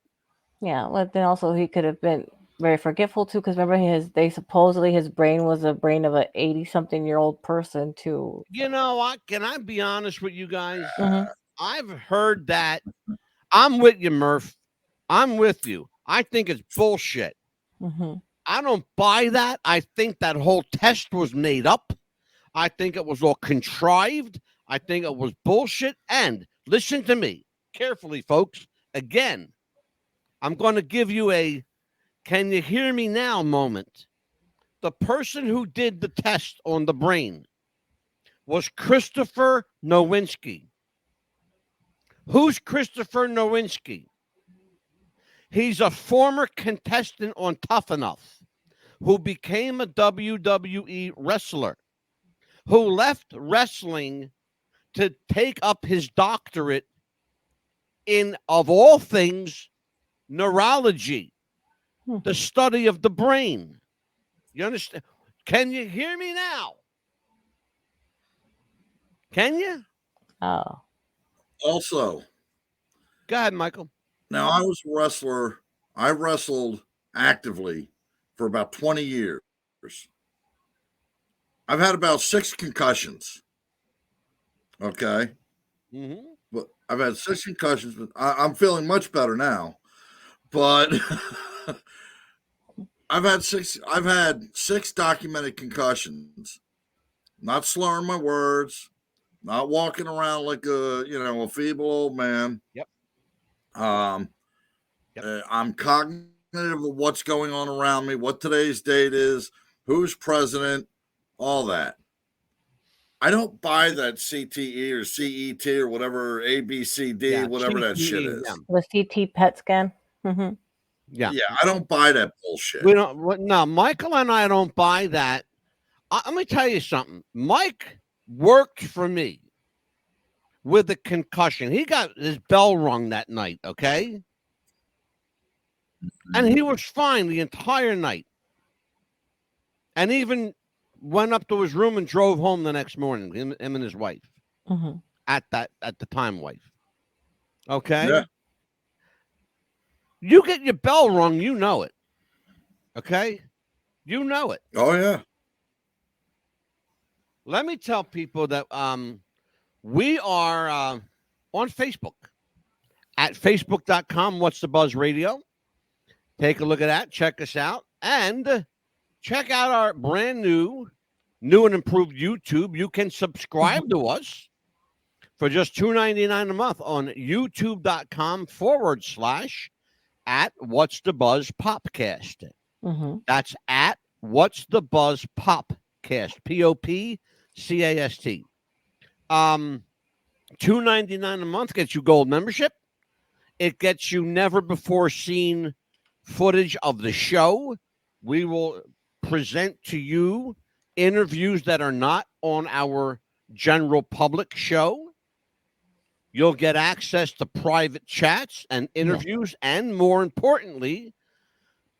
Yeah, well, then also he could have been very forgetful too, because remember supposedly his brain was a brain of an 80-something-year-old person too. You know, can I be honest with you guys? Mm-hmm. I've heard that. I'm with you, Murph. I'm with you. I think it's bullshit. Mm-hmm. I don't buy that. I think that whole test was made up. I think it was all contrived. I think it was bullshit. And listen to me carefully, folks. Again, I'm going to give you a can you hear me now moment. The person who did the test on the brain was Christopher Nowinski. Who's Christopher Nowinski? He's a former contestant on Tough Enough who became a WWE wrestler, who left wrestling to take up his doctorate in, of all things, neurology, the study of the brain. You understand? Can you hear me now? Can you? Oh. Also, go ahead, Michael. Now, I was a wrestler. I wrestled actively for about 20 years. I've had about 6 concussions. Okay. Mm-hmm. But I've had 6 concussions, but I'm feeling much better now. But I've had 6 documented concussions. Not slurring my words, not walking around like a feeble old man. Yep. I'm cognitive of what's going on around me, what today's date is, who's president, all that. I don't buy that CTE or CET or whatever, ABCD, whatever that shit is. The CT PET scan. Mm-hmm. Yeah, I don't buy that bullshit. We don't. No, Michael and I don't buy that. Let me tell you something. Mike worked for me with a concussion. He got his bell rung that night. Okay. And he was fine the entire night. And even went up to his room and drove home the next morning, him and his wife. Mm-hmm. At the time, wife. Okay? Yeah. You get your bell rung, you know it. Okay? You know it. Oh, yeah. Let me tell people that we are on Facebook at facebook.com, What's the Buzz Radio. Take a look at that. Check us out. And check out our brand new and improved YouTube. You can subscribe to us for just $2.99 a month on youtube.com / at What's the Buzz Popcast. Mm-hmm. That's at What's the Buzz Popcast. POPCAST. $2.99 a month gets you gold membership. It gets you never before seen footage of the show. We will present to you interviews that are not on our general public show. You'll get access to private chats and interviews, and more importantly,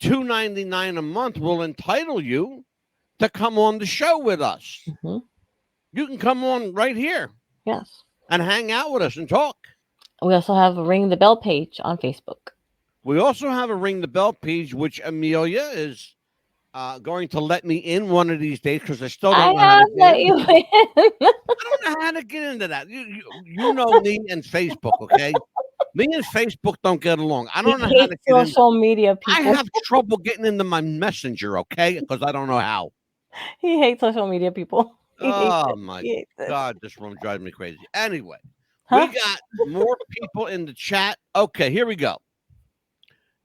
$2.99 a month will entitle you to come on the show with us. Mm-hmm. You can come on right here. Yes. And hang out with us and talk. We also have a Ring the Bell page on Facebook. We also have a Ring the Bell page, which Amelia is going to let me in one of these days because I still don't know how to get in. I don't know how to get into that. You know me and Facebook, okay? Me and Facebook don't get along. I don't know how to get social media people. I have trouble getting into my messenger, okay? Because I don't know how. He hates social media people. Oh, my God, this room drives me crazy. Anyway, we got more people in the chat. Okay, here we go.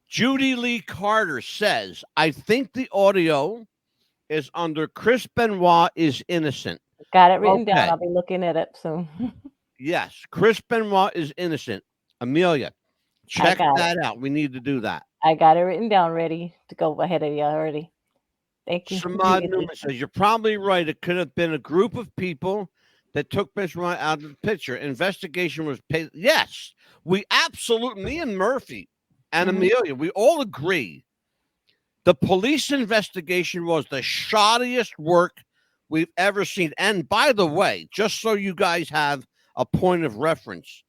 Judy Lee Carter says, I think the audio is under Chris Benoit is innocent. Got it written down. I'll be looking at it soon. Yes, Chris Benoit is innocent. Amelia, check that out. We need to do that. I got it written down, ready to go ahead of you already. Thank you. Samad Newman says, you're probably right. It could have been a group of people that took Benoit out of the picture. Investigation was paid. Yes, we absolutely, me and Murphy and Amelia, we all agree. The police investigation was the shoddiest work we've ever seen. And by the way, just so you guys have a point of reference,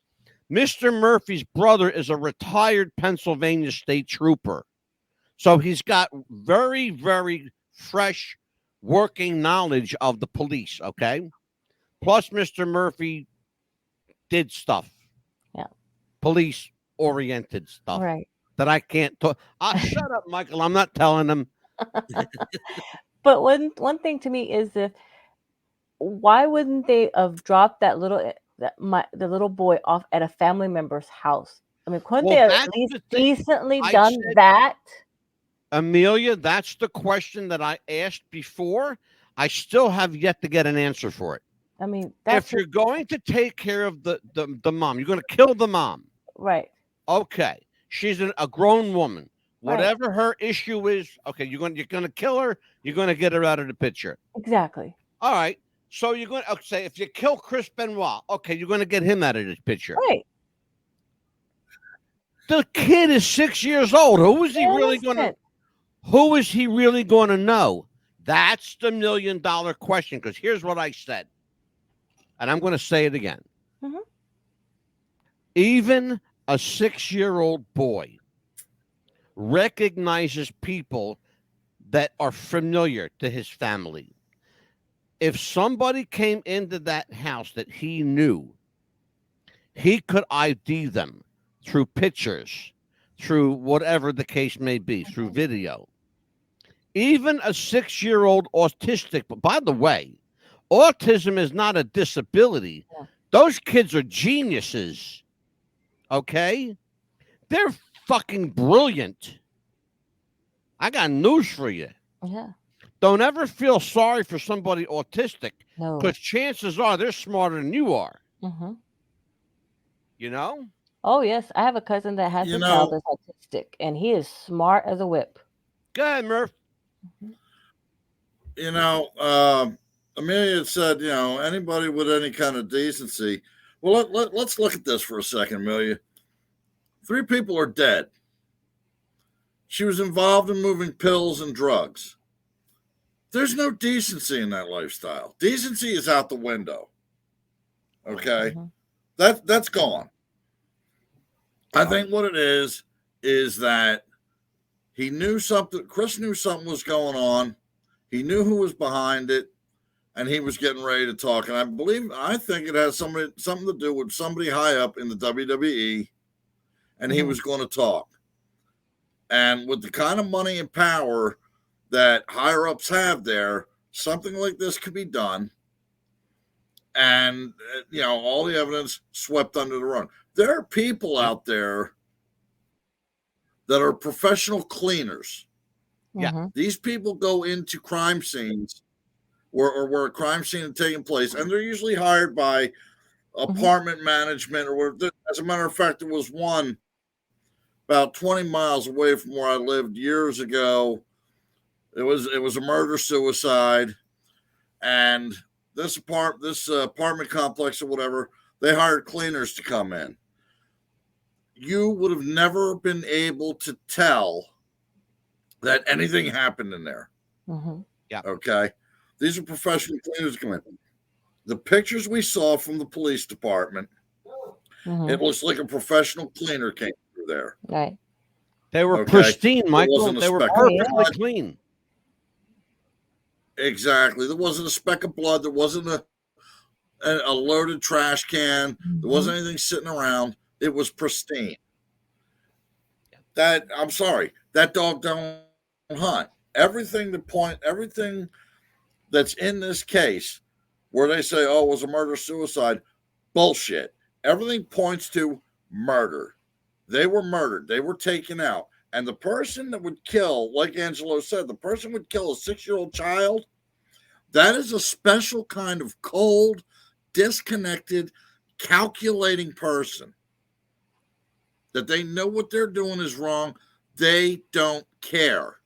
Mr. Murphy's brother is a retired Pennsylvania state trooper. So he's got very, very fresh working knowledge of the police, okay? Plus, Mr. Murphy did stuff. Yeah. Police-oriented stuff. Right. That I can't talk. Shut up, Michael. I'm not telling him. But one thing to me is why wouldn't they have dropped the little boy off at a family member's house? I mean, couldn't they have at least decently done that? Amelia, that's the question that I asked before. I still have yet to get an answer for it. I mean, if you're going to take care of the mom, you're going to kill the mom. Right. Okay. She's a grown woman. Right. Whatever her issue is, okay, you're gonna kill her. You're gonna get her out of the picture. Exactly. All right. So you're going to say if you kill Chris Benoit, okay, you're going to get him out of this picture. Right. The kid is 6 years old. Who is he really going to? Who is he really going to know? That's the $1 million question. Because here's what I said, and I'm going to say it again. Mm-hmm. Even a 6-year-old boy recognizes people that are familiar to his family. If somebody came into that house that he knew, he could ID them through pictures, through whatever the case may be, through video. Even a 6-year-old autistic, but by the way, autism is not a disability. Yeah. Those kids are geniuses. Okay? They're fucking brilliant. I got news for you. Yeah. Don't ever feel sorry for somebody autistic, No. because chances are they're smarter than you are. Mm-hmm. You know? Oh, yes. I have a cousin that has a child that's autistic, and he is smart as a whip. Go ahead, Murph. You know, Amelia had said, you know, anybody with any kind of decency. Well, let's look at this for a second, Amelia. 3 people are dead. She was involved in moving pills and drugs. There's no decency in that lifestyle. Decency is out the window. Okay? Mm-hmm. That's gone. I think what it is that he knew something. Chris knew something was going on. He knew who was behind it, and he was getting ready to talk. And I think it has something to do with somebody high up in the WWE, and he was going to talk. And with the kind of money and power that higher ups have there, something like this could be done. And, you know, all the evidence swept under the rug. There are people out there that are professional cleaners. Yeah. These people go into crime scenes or where a crime scene is taking place, and they're usually hired by apartment management or where. As a matter of fact, there was one about 20 miles away from where I lived years ago. It was a murder-suicide, and this apartment complex or whatever, they hired cleaners to come in. You would have never been able to tell that anything happened in there. Yeah. Okay. These are professional cleaners coming in. The pictures we saw from the police department, it looks like a professional cleaner came through there. Right. They were pristine, Michael. They were perfectly clean. Exactly. There wasn't a speck of blood. There wasn't a loaded trash can. There wasn't anything sitting around. It was pristine. I'm sorry. That dog don't hunt. Everything that's in this case where they say, oh, it was a murder-suicide, bullshit. Everything points to murder. They were murdered. They were taken out. And the person that would kill, like Angelo said, the person would kill a 6-year-old child. That is a special kind of cold, disconnected, calculating person. That they know what they're doing is wrong. They don't care.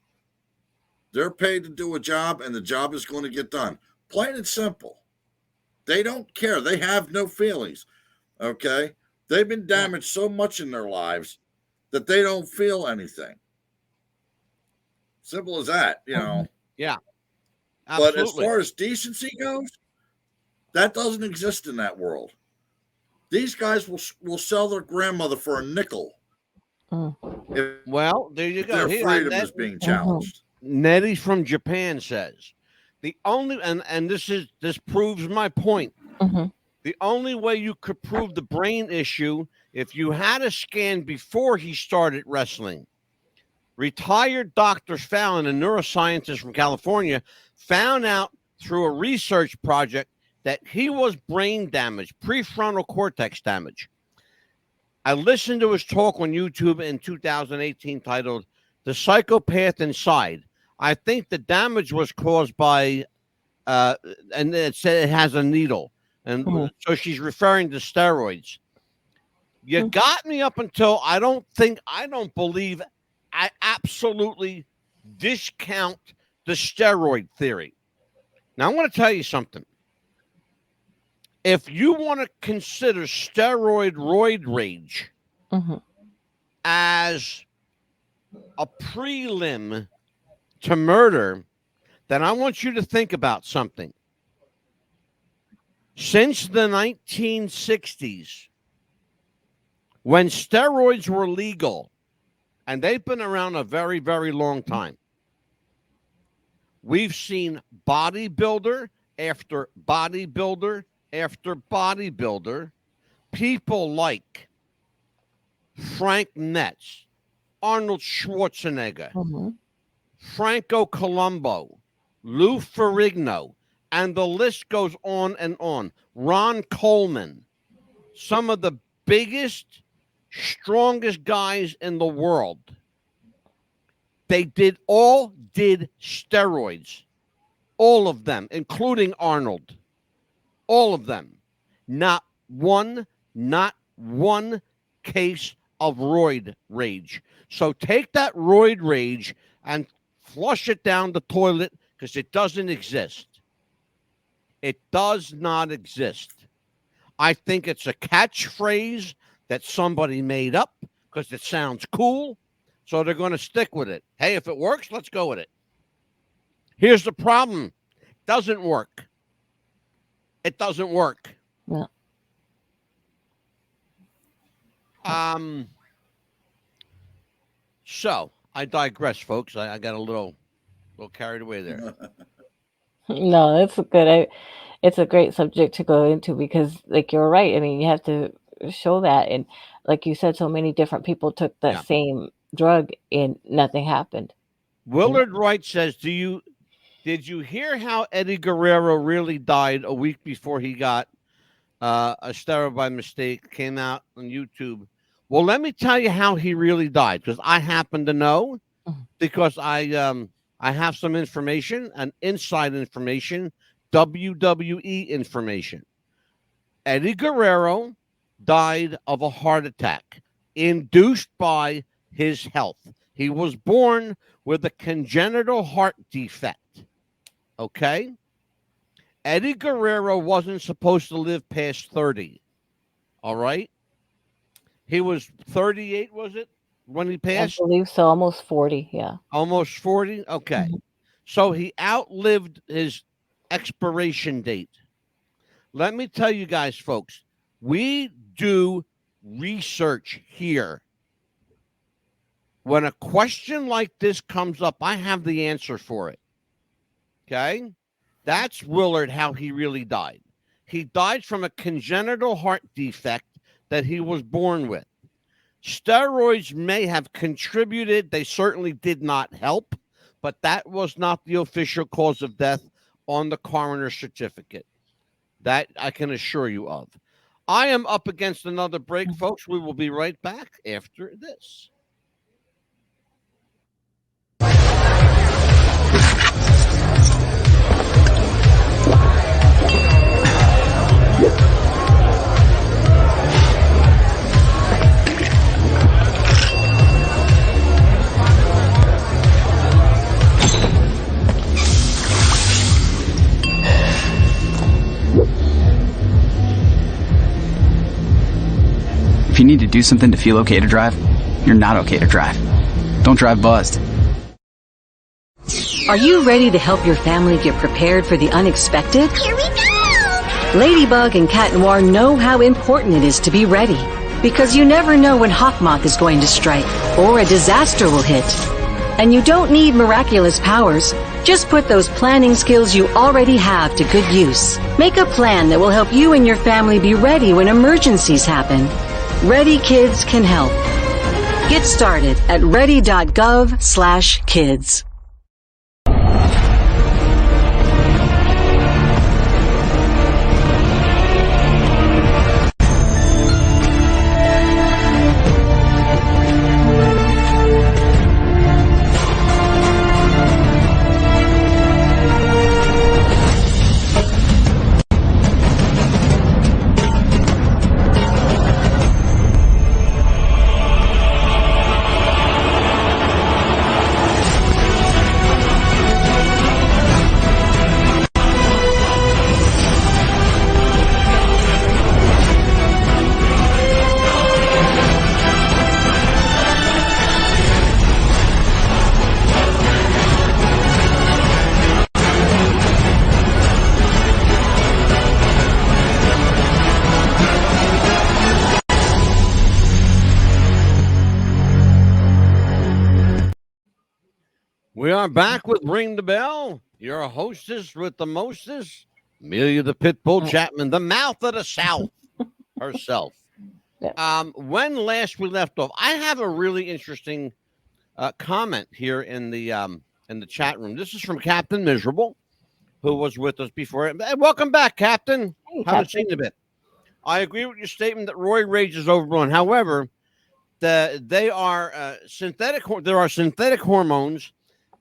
They're paid to do a job, and the job is going to get done. Plain and simple. They don't care. They have no feelings. Okay? They've been damaged so much in their lives that they don't feel anything. Simple as that, you know. Yeah. Absolutely. But as far as decency goes, that doesn't exist in that world. These guys will sell their grandmother for a nickel. Well, there you go. Their freedom is being challenged. Nettie from Japan says the only and this proves my point. The only way you could prove the brain issue if you had a scan before he started wrestling. Retired Dr. Fallon, a neuroscientist from California, found out through a research project that he was brain damage, prefrontal cortex damage. I listened to his talk on YouTube in 2018 titled The Psychopath Inside. I think the damage was caused by, and it said it has a needle. And so she's referring to steroids. You got me up until I don't believe, I absolutely discount the steroid theory. Now, I'm going to tell you something. If you want to consider roid rage as a prelim to murder, then I want you to think about something. Since the 1960s, when steroids were legal, and they've been around a very, very long time, we've seen bodybuilder after bodybuilder after bodybuilder, people like Frank Netz, Arnold Schwarzenegger, Franco Colombo, Lou Ferrigno, and the list goes on and on. Ron Coleman, some of the biggest, strongest guys in the world. They all did steroids. All of them, including Arnold. All of them. Not one case of roid rage. So take that roid rage and flush it down the toilet, because it doesn't exist. It does not exist. I think it's a catchphrase that somebody made up because it sounds cool, so they're going to stick with it. Hey, if it works, let's go with it. Here's the problem. It doesn't work. It doesn't work. Yeah. So I digress, folks. I got a little carried away there. No, it's a great subject to go into, because, like, you're right. I mean, you have to show that, and like you said, so many different people took the same drug and nothing happened. Willard Wright says, did you hear how Eddie Guerrero really died a week before he got a steroid by mistake? Came out on YouTube. Well, let me tell you how he really died, because I happen to know, because I have some information, and inside information, WWE information. Eddie Guerrero died of a heart attack induced by his health. He was born with a congenital heart defect. Okay? Eddie Guerrero wasn't supposed to live past 30. All right? He was 38, was it, when he passed? I believe so. Almost 40, yeah. Almost 40? Okay. So he outlived his expiration date. Let me tell you guys, folks, we do research here. When a question like this comes up, I have the answer for it. Okay? That's Willard, how he really died. He died from a congenital heart defect that he was born with. Steroids may have contributed. They certainly did not help, but that was not the official cause of death on the coroner's certificate. That I can assure you of. I am up against another break, folks. We will be right back after this. If you need to do something to feel okay to drive, you're not okay to drive. Don't drive buzzed. Are you ready to help your family get prepared for the unexpected? Here we go! Ladybug and Cat Noir know how important it is to be ready, because you never know when Hawkmoth is going to strike or a disaster will hit. And you don't need miraculous powers. Just put those planning skills you already have to good use. Make a plan that will help you and your family be ready when emergencies happen. Ready Kids can help. Get started at ready.gov/kids. We are back with Ring the Bell, your hostess with the mostest, Amelia the Pitbull Chapman, the mouth of the South herself. When last we left off, I have a really interesting comment here in the chat room. This is from Captain Miserable, who was with us before. Hey, welcome back, Captain. Hey, Haven't seen you a bit. I agree with your statement that roid rage is overblown. However, there are synthetic hormones.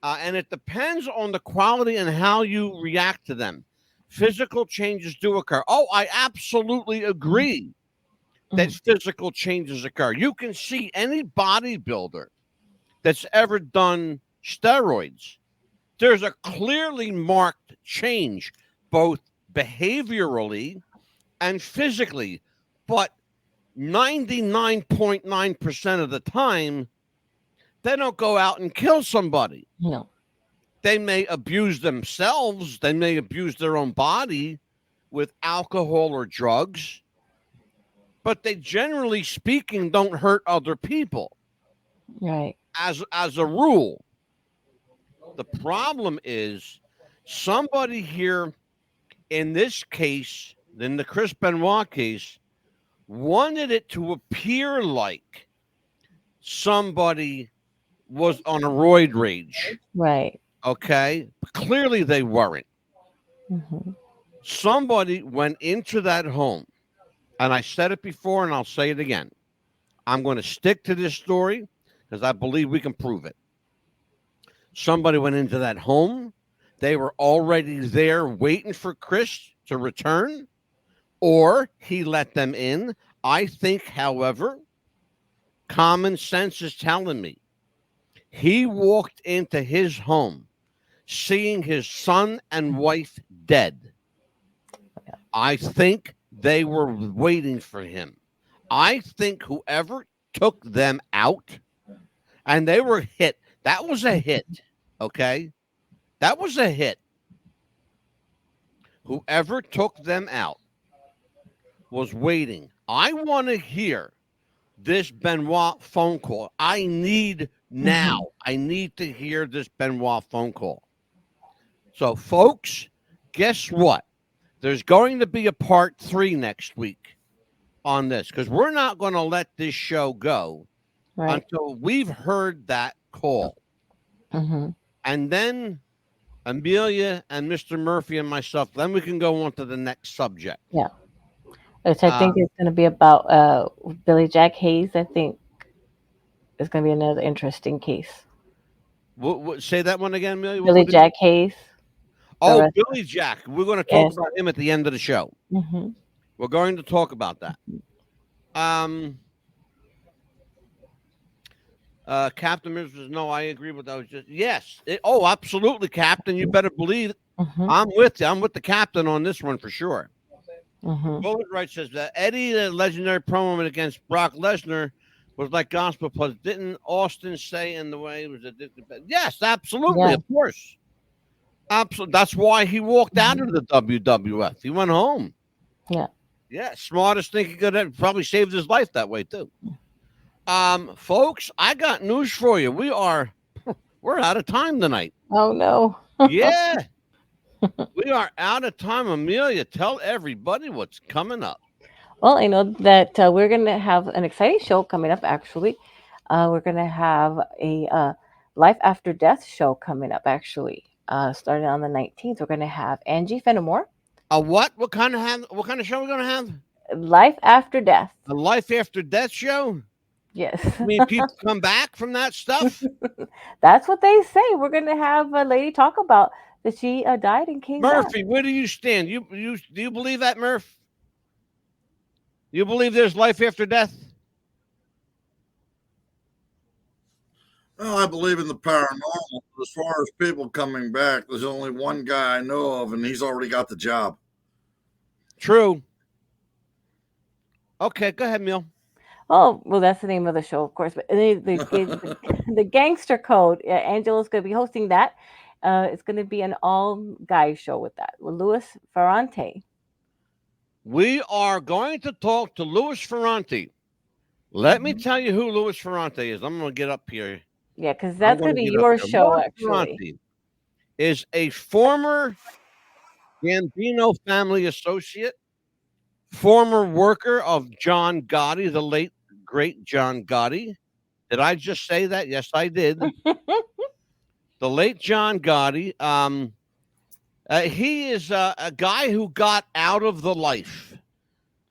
And it depends on the quality and how you react to them. Physical changes do occur. Oh, I absolutely agree that physical changes occur. You can see any bodybuilder that's ever done steroids. There's a clearly marked change, both behaviorally and physically. But 99.9% of the time, they don't go out and kill somebody. No. They may abuse themselves. They may abuse their own body with alcohol or drugs. But they, generally speaking, don't hurt other people. Right. As a rule. The problem is somebody here, in this case, in the Chris Benoit case, wanted it to appear like somebody was on a roid rage. Right. Okay. But clearly they weren't. Somebody went into that home, and I said it before and I'll say it again. I'm going to stick to this story because I believe we can prove it. Somebody went into that home. They were already there waiting for Chris to return, or he let them in. I think, however, common sense is telling me he walked into his home seeing his son and wife dead. I think they were waiting for him. I think whoever took them out, and they were hit. That was a hit, okay? That was a hit. Whoever took them out was waiting. I want to hear this Benoit phone call. I need now. I need to hear this Benoit phone call. So, folks, guess what? There's going to be a part 3 next week on this because we're not going to let this show go until we've heard that call. And then Amelia and Mr. Murphy and myself, then we can go on to the next subject. Yeah. Which I think is going to be about Billy Jack Hayes. I think is going to be another interesting case. Say that one again, Amelia. Billy Jack Hayes. Oh, Billy Jack. We're going to talk about him at the end of the show. We're going to talk about that. Captain Mrs. No, I agree with that. Yes. Absolutely, Captain. You better believe it. I'm with you. I'm with the captain on this one for sure. Bullet Right says that Eddie, the legendary promo against Brock Lesnar, was like gospel plus. Didn't Austin say in the way it was yes, absolutely, of course. Absolutely. That's why he walked out of the WWF. He went home. Yeah, smartest thing he could have, probably saved his life that way too. Folks, I got news for you. We're out of time tonight. Oh no. Yeah. We are out of time. Amelia, tell everybody what's coming up. Well, I know that we're going to have an exciting show coming up, actually. We're going to have a Life After Death show coming up, actually. Starting on the 19th. We're going to have Angie Fenimore. A what? What kind of show are we going to have? Life After Death. A Life After Death show? Yes. I mean, people come back from that stuff? That's what they say. We're going to have a lady talk about that she died and came Murphy, back. where do you stand? Do you believe that, Murph? You believe there's life after death? Well, I believe in the paranormal. As far as people coming back, there's only one guy I know of, and he's already got the job. True. Okay, go ahead, Neil. Oh, well, that's the name of the show, of course. But the Gangster Code, Angela's going to be hosting that. It's going to be an all-guys show with that, with Louis Ferrante. We are going to talk to Louis Ferrante. Let me tell you who Louis Ferrante is. I'm going to get up here. Yeah, because I'm that's going gonna to be get up your here. show, Mark actually. Bronte is a former Gambino family associate, former worker of John Gotti, the late great John Gotti. Did I just say that? Yes, I did. The late John Gotti. He is a guy who got out of the life,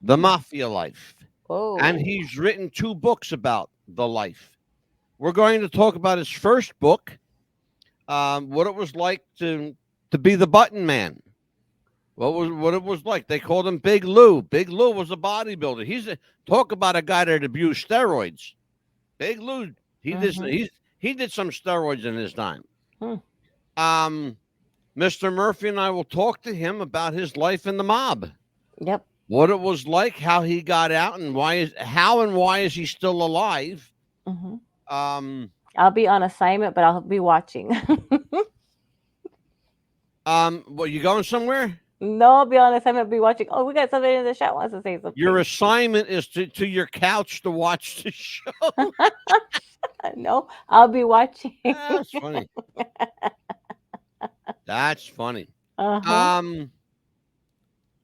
the mafia life, and Oh. he's written 2 books about the life. We're going to talk about his first book, what it was like to be the button man. What it was like. They called him Big Lou. Big Lou was a bodybuilder. Talk about a guy that abused steroids. Big Lou, he did some steroids in his time. Mr. Murphy and I will talk to him about his life in the mob. Yep. What it was like, how he got out, and why is he still alive? I'll be on assignment, but I'll be watching. Well, you going somewhere? No, I'll be on assignment, be watching. Oh, we got somebody in the chat wants to say something. Your assignment is to your couch to watch the show. No, I'll be watching. That's funny. That's funny.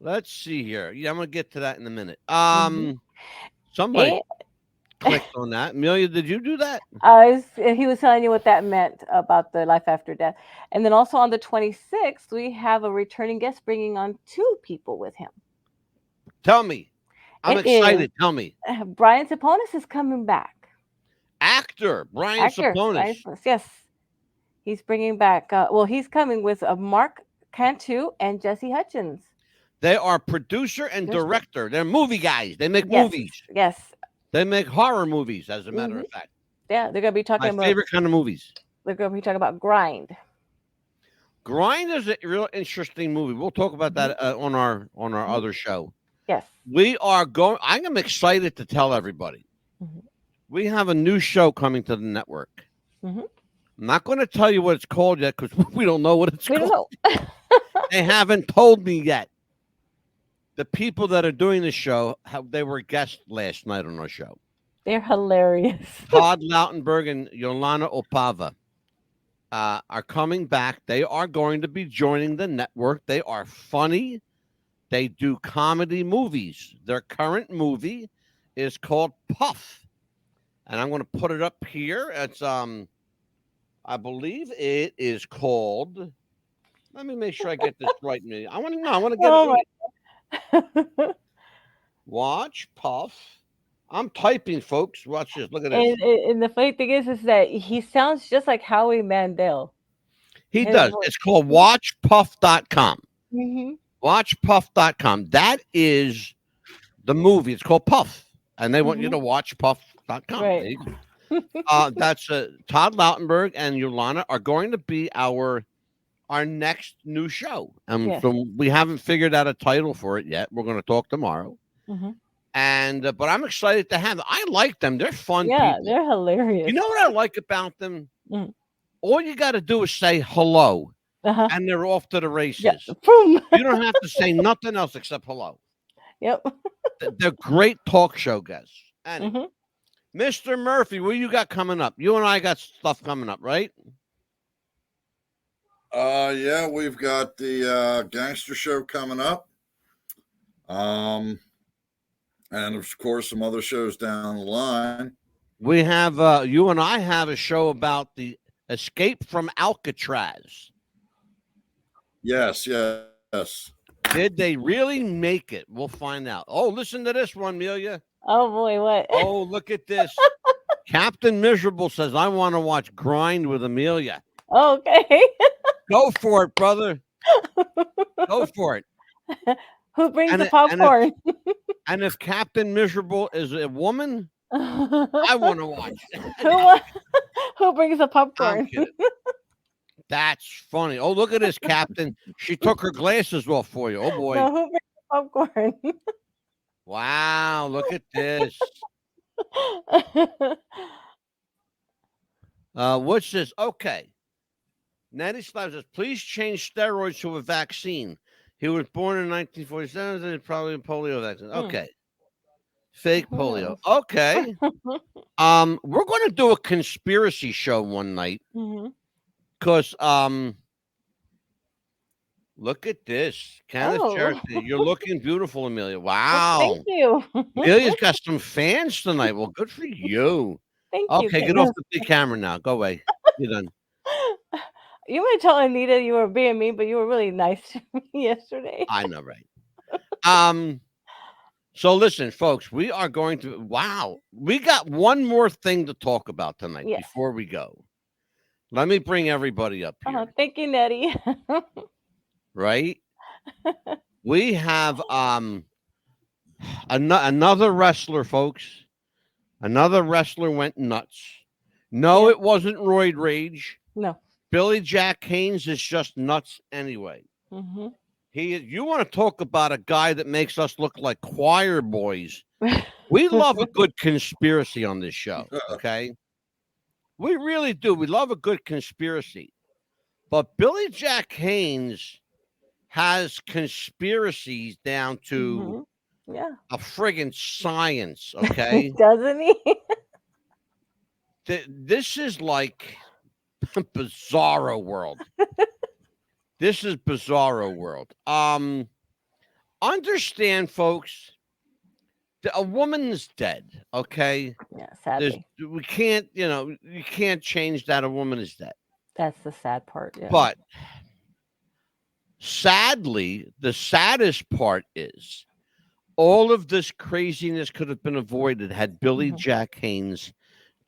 Let's see here. Yeah, I'm gonna get to that in a minute. Somebody clicked on that. Amelia, did you do that? He was telling you what that meant about the life after death. And then also on the 26th, we have a returning guest bringing on 2 people with him. Tell me. I'm excited. Tell me. Brian Saponis is coming back. Actor Brian Saponis. Yes. He's bringing back, he's coming with Mark Cantu and Jesse Hutchins. They are producer and director. They're movie guys. They make movies. Yes. They make horror movies, as a matter of fact. Yeah, they're going to be talking about my favorite kind of movies. They're going to be talking about Grind. Grind is a real interesting movie. We'll talk about that on our other show. Yes. I am excited to tell everybody. We have a new show coming to the network. I'm not going to tell you what it's called yet because we don't know what it's called. Don't know. They haven't told me yet. The people that are doing the show, they were guests last night on our show. They're hilarious. Todd Lautenberg and Yolanda Opava are coming back. They are going to be joining the network. They are funny. They do comedy movies. Their current movie is called Puff. And I'm going to put it up here. It's I believe it is called. Let me make sure I get this right. I want to know. I want to get it right. Watch Puff. I'm typing, folks. Watch this. Look at this. And the funny thing is that he sounds just like Howie Mandel. He does. It's called WatchPuff.com. WatchPuff.com. That is the movie. It's called Puff. And they want you to watch Puff.com. Right. That's Todd Lautenberg and Yolanda are going to be our next new show. So we haven't figured out a title for it yet. We're going to talk tomorrow. And but I'm excited to have them. I like them. They're fun people. They're hilarious. You know what I like about them? All you got to do is say hello, and they're off to the races. You don't have to say nothing else except hello. Yep. They're great talk show guests. And Mr. Murphy, what you got coming up? You and I got stuff coming up, right? Yeah, we've got the gangster show coming up. And of course some other shows down the line. We have you and I have a show about the escape from Alcatraz. Yes. Did they really make it? We'll find out. Oh, listen to this one, Amelia. Oh boy, what? Oh, look at this. Captain Miserable says, I want to watch Grind with Amelia. Okay. Go for it, brother. Go for it. Who brings the popcorn? And if Captain Miserable is a woman, I want to watch. Who brings the popcorn? That's funny. Oh, look at this, Captain. She took her glasses off for you. Oh, boy. No, who brings the popcorn? Wow, look at this. What's this? Okay. Natty Slab says, please change steroids to a vaccine. He was born in 1947, so it's probably a polio vaccine. Okay. Fake polio. Okay. We're going to do a conspiracy show one night because look at this. Kenneth Charity. You're looking beautiful, Amelia. Wow. Well, thank you. Amelia's got some fans tonight. Well, good for you. Thank you. Okay, get off the big camera now. Go away. You're done. You might tell Anita you were being mean, but you were really nice to me yesterday. I know, right? So listen, folks, we are going to. Wow, we got one more thing to talk about tonight before we go. Let me bring everybody up here. Thank you, Nettie. Right? We have another wrestler, folks. Another wrestler went nuts. No, it wasn't Roid Rage. No. Billy Jack Haynes is just nuts anyway. You want to talk about a guy that makes us look like choir boys. We love a good conspiracy on this show, okay? We really do. We love a good conspiracy. But Billy Jack Haynes has conspiracies down to a friggin' science, okay? Doesn't he? This is like bizarro world. This is bizarro world. Understand, folks, a woman's dead, okay? Yeah, sadly. We can't, you can't change that a woman is dead. That's the sad part, yeah. But sadly, the saddest part is all of this craziness could have been avoided had Billy Jack Haynes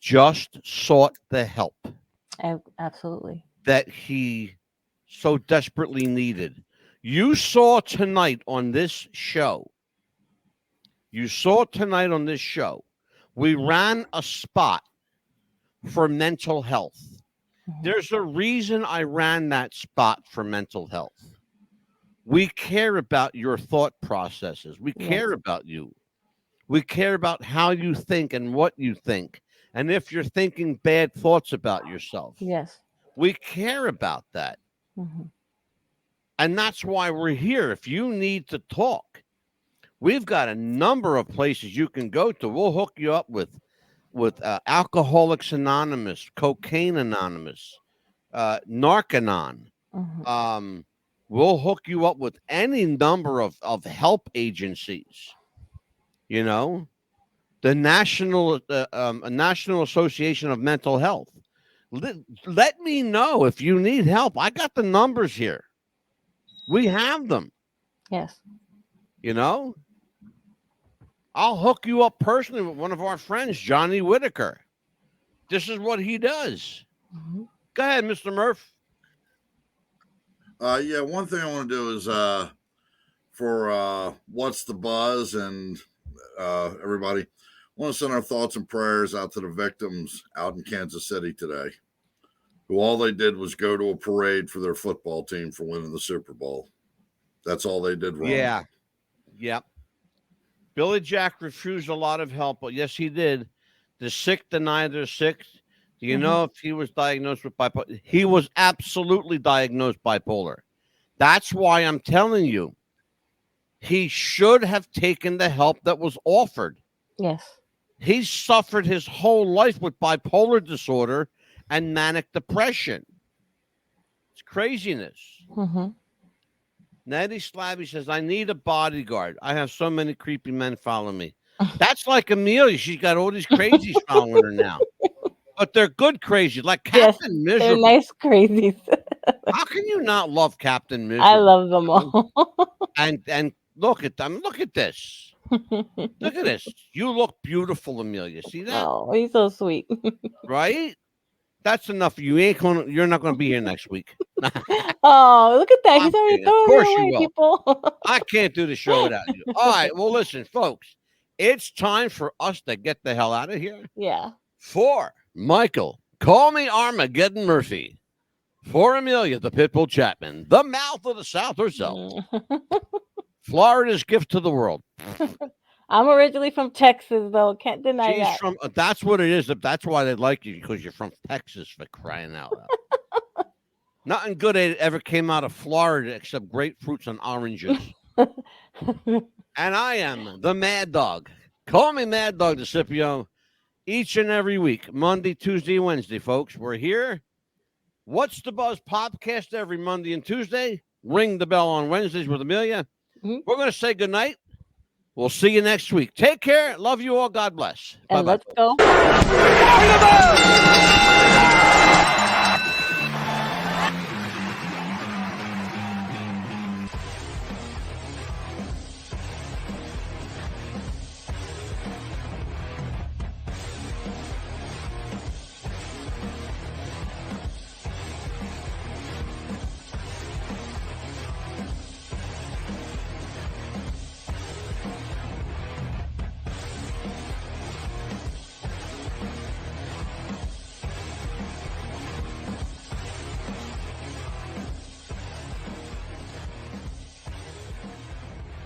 just sought the help. Absolutely. That he so desperately needed. You saw tonight on this show. We ran a spot for mental health. There's a reason I ran that spot for mental health. We care about your thought processes. We care about you. We care about how you think and what you think. And if you're thinking bad thoughts about yourself. Yes. We care about that. And that's why we're here. If you need to talk, we've got a number of places you can go to. We'll hook you up with Alcoholics Anonymous, Cocaine Anonymous, Narcanon. We'll hook you up with any number of help agencies. You know, the National Association of Mental Health. Let me know if you need help. I got the numbers here. We have them. Yes. You know, I'll hook you up personally with one of our friends, Johnny Whitaker. This is what he does. Go ahead, Mr. Murph. One thing I want to do is for What's the Buzz and everybody, I want to send our thoughts and prayers out to the victims out in Kansas City today, who all they did was go to a parade for their football team for winning the Super Bowl. That's all they did wrong. Yeah. Yep. Billy Jack refused a lot of help, but yes, he did. The sick deny they're sick. Do you know if he was diagnosed with bipolar? He was absolutely diagnosed bipolar. That's why I'm telling you, he should have taken the help that was offered. Yes. He suffered his whole life with bipolar disorder and manic depression. It's craziness. Nettie Slabby says, I need a bodyguard. I have so many creepy men following me. That's like Amelia. She's got all these crazies following her now. But they're good crazies, like Captain Miserable. They're nice crazies. How can you not love Captain Miserable? I love them all. And look at them. Look at this. Look at this. You look beautiful, Amelia. See that? Oh, he's so sweet. Right? That's enough. You're not going to be here next week. Oh, look at that. He's already throwing it away, people. I can't do the show without you. All right. Well, listen, folks. It's time for us to get the hell out of here. Yeah. For Michael, call me Armageddon Murphy. For Amelia, the Pitbull Chapman, the mouth of the South herself. Florida's gift to the world. I'm originally from Texas, though. Can't deny that. That's what it is. That's why they like you, because you're from Texas, for crying out loud. Nothing good ever came out of Florida except grapefruits and oranges. And I am the Mad Dog, Call me Mad Dog DeCipio each and every week, Monday, Tuesday, Wednesday, folks. We're here. What's the Buzz podcast every Monday and Tuesday. Ring the bell on Wednesdays with Amelia. Mm-hmm. We're going to say goodnight. We'll see you next week. Take care. Love you all. God bless. And bye-bye. let's go.